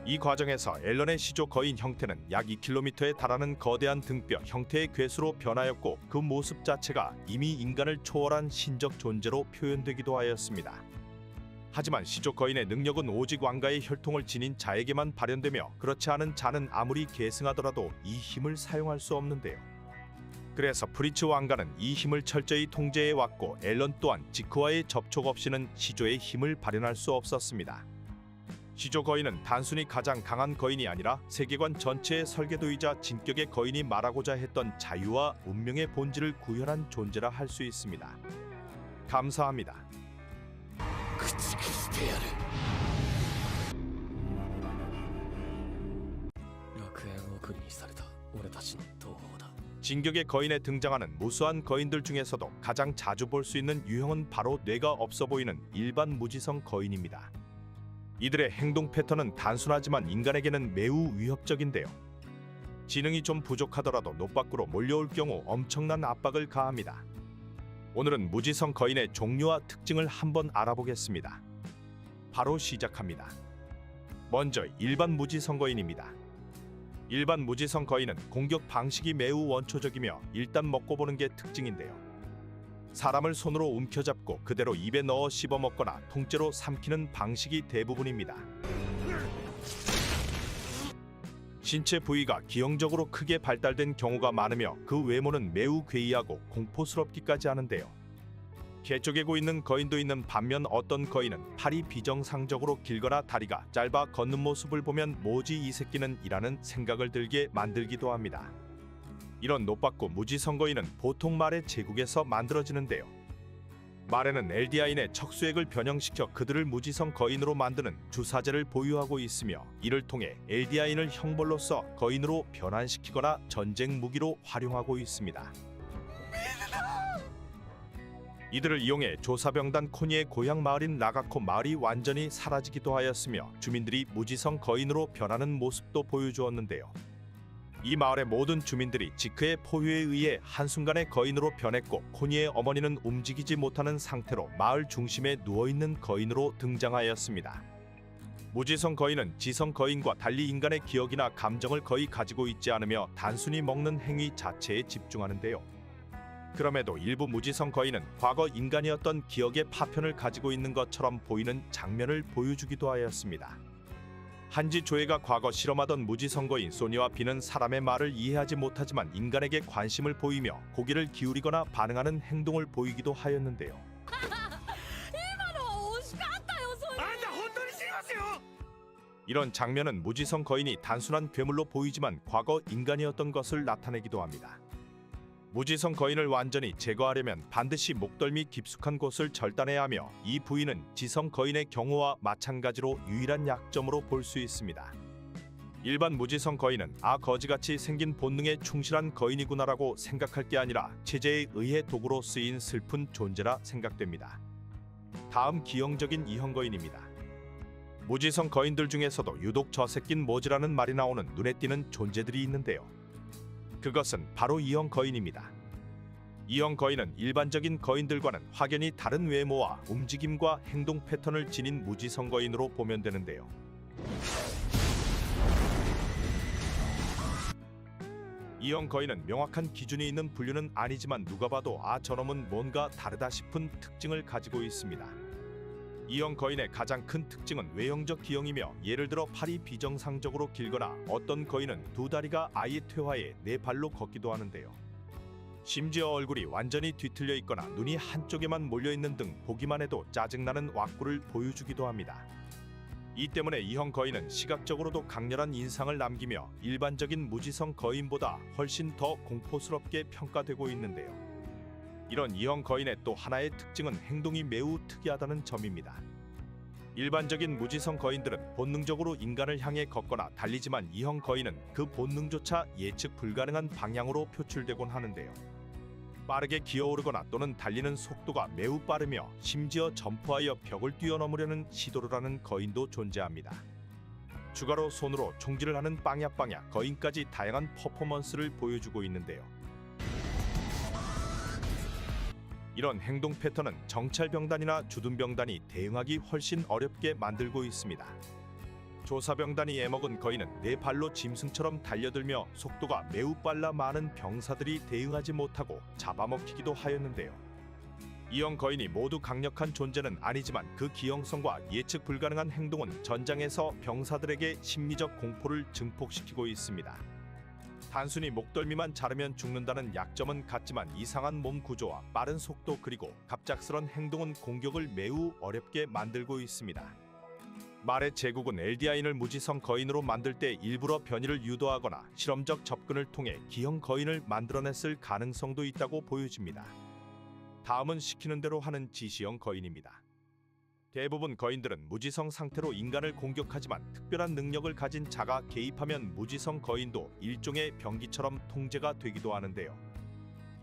이 과정에서 앨런의 시조 거인 형태는 약 2km에 달하는 거대한 등뼈 형태의 괴수로 변하였고 그 모습 자체가 이미 인간을 초월한 신적 존재로 표현되기도 하였습니다. 하지만 시조 거인의 능력은 오직 왕가의 혈통을 지닌 자에게만 발현되며 그렇지 않은 자는 아무리 계승하더라도 이 힘을 사용할 수 없는데요. 그래서 프리츠 왕가는 이 힘을 철저히 통제해 왔고 앨런 또한 지크와의 접촉 없이는 시조의 힘을 발현할 수 없었습니다. 시조 거인은 단순히 가장 강한 거인이 아니라 세계관 전체의 설계도이자 진격의 거인이 말하고자 했던 자유와 운명의 본질을 구현한 존재라 할 수 있습니다. 감사합니다. 駆逐してやる楽園を国にされた俺たちの同胞だ 진격의 거인에 등장하는 무수한 거인들 중에서도 가장 자주 볼 수 있는 유형은 바로 뇌가 없어 보이는 일반 무지성 거인입니다. 이들의 행동 패턴은 단순하지만 인간에게는 매우 위협적인데요. 지능이 좀 부족하더라도 노 밖으로 몰려올 경우 엄청난 압박을 가합니다. 오늘은 무지성 거인의 종류와 특징을 한번 알아보겠습니다. 바로 시작합니다. 먼저 일반 무지성 거인입니다. 일반 무지성 거인은 공격 방식이 매우 원초적이며 일단 먹고 보는 게 특징인데요. 사람을 손으로 움켜잡고 그대로 입에 넣어 씹어 먹거나 통째로 삼키는 방식이 대부분입니다. 신체 부위가 기형적으로 크게 발달된 경우가 많으며 그 외모는 매우 괴이하고 공포스럽기까지 하는데요. 개쪽개고 있는 거인도 있는 반면 어떤 거인은 팔이 비정상적으로 길거나 다리가 짧아 걷는 모습을 보면 뭐지 이 새끼는 이라는 생각을 들게 만들기도 합니다. 이런 노빠꾸 무지성 거인은 보통 말의 제국에서 만들어지는데요. 말에는 엘디아인의 척수액을 변형시켜 그들을 무지성 거인으로 만드는 주사제를 보유하고 있으며 이를 통해 엘디아인을 형벌로써 거인으로 변환시키거나 전쟁 무기로 활용하고 있습니다. 이들을 이용해 조사병단 코니의 고향 마을인 라가코 마을이 완전히 사라지기도 하였으며 주민들이 무지성 거인으로 변하는 모습도 보여주었는데요. 이 마을의 모든 주민들이 지크의 포효에 의해 한순간에 거인으로 변했고 코니의 어머니는 움직이지 못하는 상태로 마을 중심에 누워있는 거인으로 등장하였습니다. 무지성 거인은 지성 거인과 달리 인간의 기억이나 감정을 거의 가지고 있지 않으며 단순히 먹는 행위 자체에 집중하는데요. 그럼에도 일부 무지성 거인은 과거 인간이었던 기억의 파편을 가지고 있는 것처럼 보이는 장면을 보여주기도 하였습니다. 한지 조회가 과거 실험하던 무지성 거인 소니와 비는 사람의 말을 이해하지 못하지만 인간에게 관심을 보이며 고개를 기울이거나 반응하는 행동을 보이기도 하였는데요. 이런 장면은 무지성 거인이 단순한 괴물로 보이지만 과거 인간이었던 것을 나타내기도 합니다. 무지성 거인을 완전히 제거하려면 반드시 목덜미 깊숙한 곳을 절단해야 하며 이 부위는 지성 거인의 경우와 마찬가지로 유일한 약점으로 볼 수 있습니다. 일반 무지성 거인은 거지같이 생긴 본능에 충실한 거인이구나라고 생각할 게 아니라 체제에 의해 도구로 쓰인 슬픈 존재라 생각됩니다. 다음 기형적인 이형 거인입니다. 무지성 거인들 중에서도 유독 저 새낀 뭐지라는 말이 나오는 눈에 띄는 존재들이 있는데요. 그것은 바로 이형 거인입니다. 이형 거인은 일반적인 거인들과는 확연히 다른 외모와 움직임과 행동 패턴을 지닌 무지성 거인으로 보면 되는데요. 이형 거인은 명확한 기준이 있는 분류는 아니지만 누가 봐도 저놈은 뭔가 다르다 싶은 특징을 가지고 있습니다. 이형 거인의 가장 큰 특징은 외형적 기형이며 예를 들어 팔이 비정상적으로 길거나 어떤 거인은 두 다리가 아예 퇴화해 네 발로 걷기도 하는데요. 심지어 얼굴이 완전히 뒤틀려 있거나 눈이 한쪽에만 몰려 있는 등 보기만 해도 짜증나는 왁구를 보여주기도 합니다. 이 때문에 이형 거인은 시각적으로도 강렬한 인상을 남기며 일반적인 무지성 거인보다 훨씬 더 공포스럽게 평가되고 있는데요. 이런 이형 거인의 또 하나의 특징은 행동이 매우 특이하다는 점입니다. 일반적인 무지성 거인들은 본능적으로 인간을 향해 걷거나 달리지만 이형 거인은 그 본능조차 예측 불가능한 방향으로 표출되곤 하는데요. 빠르게 기어오르거나 또는 달리는 속도가 매우 빠르며 심지어 점프하여 벽을 뛰어넘으려는 시도를 하는 거인도 존재합니다. 추가로 손으로 총질을 하는 빵야빵야 거인까지 다양한 퍼포먼스를 보여주고 있는데요. 이런 행동 패턴은 정찰병단이나 주둔병단이 대응하기 훨씬 어렵게 만들고 있습니다. 조사병단이 애먹은 거인은 네 발로 짐승처럼 달려들며 속도가 매우 빨라 많은 병사들이 대응하지 못하고 잡아먹히기도 하였는데요. 이형 거인이 모두 강력한 존재는 아니지만 그 기형성과 예측 불가능한 행동은 전장에서 병사들에게 심리적 공포를 증폭시키고 있습니다. 단순히 목덜미만 자르면 죽는다는 약점은 같지만 이상한 몸 구조와 빠른 속도 그리고 갑작스런 행동은 공격을 매우 어렵게 만들고 있습니다. 말의 제국은 엘디아인을 무지성 거인으로 만들 때 일부러 변이를 유도하거나 실험적 접근을 통해 기형 거인을 만들어냈을 가능성도 있다고 보여집니다. 다음은 시키는 대로 하는 지시형 거인입니다. 대부분 거인들은 무지성 상태로 인간을 공격하지만 특별한 능력을 가진 자가 개입하면 무지성 거인도 일종의 병기처럼 통제가 되기도 하는데요.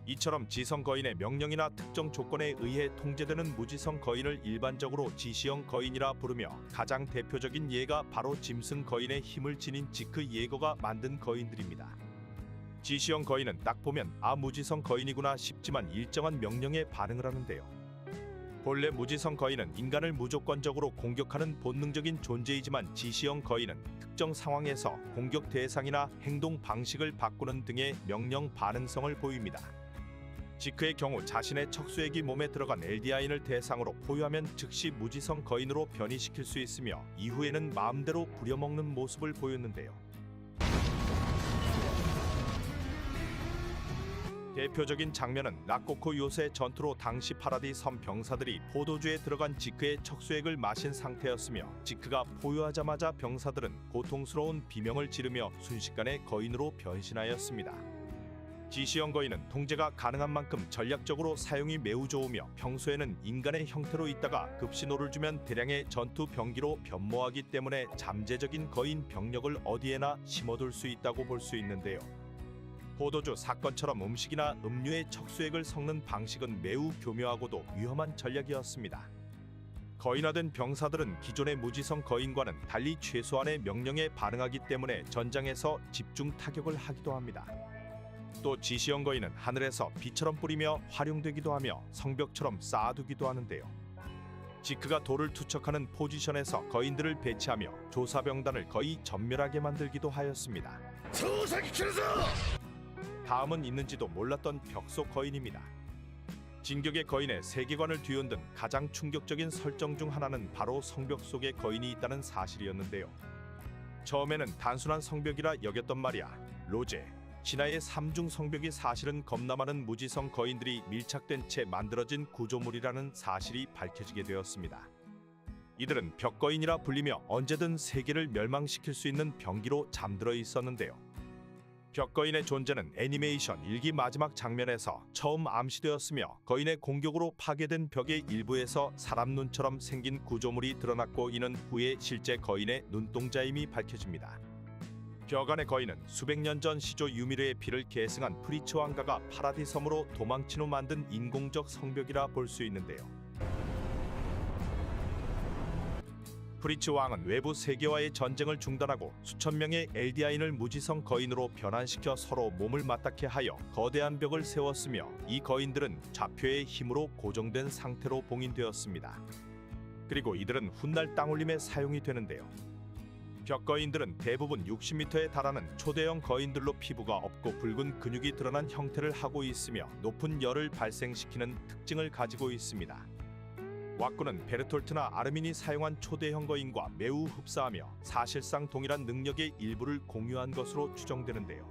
이처럼 지성 거인의 명령이나 특정 조건에 의해 통제되는 무지성 거인을 일반적으로 지시형 거인이라 부르며 가장 대표적인 예가 바로 짐승 거인의 힘을 지닌 지크 예거가 만든 거인들입니다. 지시형 거인은 딱 보면 무지성 거인이구나 싶지만 일정한 명령에 반응을 하는데요. 본래 무지성 거인은 인간을 무조건적으로 공격하는 본능적인 존재이지만 지시형 거인은 특정 상황에서 공격 대상이나 행동 방식을 바꾸는 등의 명령 반응성을 보입니다. 지크의 경우 자신의 척수액이 몸에 들어간 엘디아인을 대상으로 포효하면 즉시 무지성 거인으로 변이시킬 수 있으며 이후에는 마음대로 부려먹는 모습을 보였는데요. 대표적인 장면은 라코코 요새 전투로 당시 파라디 섬 병사들이 포도주에 들어간 지크의 척수액을 마신 상태였으며 지크가 포효하자마자 병사들은 고통스러운 비명을 지르며 순식간에 거인으로 변신하였습니다. 지시형 거인은 통제가 가능한 만큼 전략적으로 사용이 매우 좋으며 평소에는 인간의 형태로 있다가 급신호를 주면 대량의 전투 병기로 변모하기 때문에 잠재적인 거인 병력을 어디에나 심어둘 수 있다고 볼 수 있는데요. 포도주 사건처럼 음식이나 음료의 척수액을 섞는 방식은 매우 교묘하고도 위험한 전략이었습니다. 거인화된 병사들은 기존의 무지성 거인과는 달리 최소한의 명령에 반응하기 때문에 전장에서 집중 타격을 하기도 합니다. 또 지시형 거인은 하늘에서 비처럼 뿌리며 활용되기도 하며 성벽처럼 쌓아두기도 하는데요. 지크가 돌을 투척하는 포지션에서 거인들을 배치하며 조사병단을 거의 전멸하게 만들기도 하였습니다. 다음은 있는지도 몰랐던 벽속 거인입니다. 진격의 거인의 세계관을 뒤흔든 가장 충격적인 설정 중 하나는 바로 성벽 속에 거인이 있다는 사실이었는데요. 처음에는 단순한 성벽이라 여겼던 말이야. 로제, 신화의 3중 성벽이 사실은 겁나 많은 무지성 거인들이 밀착된 채 만들어진 구조물이라는 사실이 밝혀지게 되었습니다. 이들은 벽거인이라 불리며 언제든 세계를 멸망시킬 수 있는 병기로 잠들어 있었는데요. 벽거인의 존재는 애니메이션 1기 마지막 장면에서 처음 암시되었으며 거인의 공격으로 파괴된 벽의 일부에서 사람 눈처럼 생긴 구조물이 드러났고 이는 후에 실제 거인의 눈동자임이 밝혀집니다. 벽 안의 거인은 수백 년 전 시조 유미르의 피를 계승한 프리츠 왕가가 파라디 섬으로 도망친 후 만든 인공적 성벽이라 볼 수 있는데요. 프리츠 왕은 외부 세계와의 전쟁을 중단하고 수천 명의 엘디아인을 무지성 거인으로 변환시켜 서로 몸을 맞닿게 하여 거대한 벽을 세웠으며 이 거인들은 좌표의 힘으로 고정된 상태로 봉인되었습니다. 그리고 이들은 훗날 땅올림에 사용이 되는데요. 벽거인들은 대부분 60m에 달하는 초대형 거인들로 피부가 없고 붉은 근육이 드러난 형태를 하고 있으며 높은 열을 발생시키는 특징을 가지고 있습니다. 왁구는 베르톨트나 아르민이 사용한 초대형 거인과 매우 흡사하며 사실상 동일한 능력의 일부를 공유한 것으로 추정되는데요.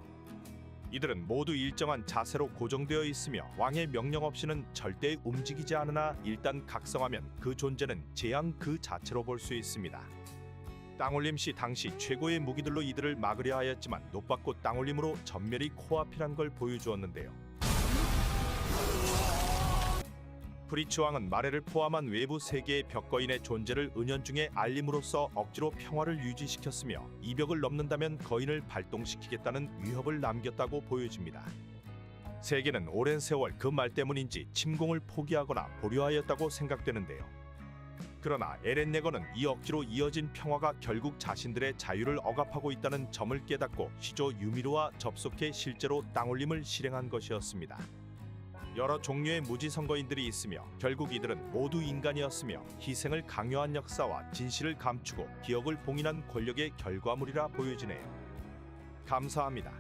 이들은 모두 일정한 자세로 고정되어 있으며 왕의 명령 없이는 절대 움직이지 않으나 일단 각성하면 그 존재는 재앙 그 자체로 볼 수 있습니다. 땅올림 시 당시 최고의 무기들로 이들을 막으려 하였지만 높받고 땅올림으로 전멸이 코앞이란 걸 보여주었는데요. 프리츠 왕은 마레를 포함한 외부 세계의 벽거인의 존재를 은연중에 알림으로써 억지로 평화를 유지시켰으며 이 벽을 넘는다면 거인을 발동시키겠다는 위협을 남겼다고 보여집니다. 세계는 오랜 세월 그 말 때문인지 침공을 포기하거나 보류하였다고 생각되는데요. 그러나 에렌네거는 이 억지로 이어진 평화가 결국 자신들의 자유를 억압하고 있다는 점을 깨닫고 시조 유미르와 접속해 실제로 땅올림을 실행한 것이었습니다. 여러 종류의 무지선거인들이 있으며 결국 이들은 모두 인간이었으며 희생을 강요한 역사와 진실을 감추고 기억을 봉인한 권력의 결과물이라 보여지네요. 감사합니다.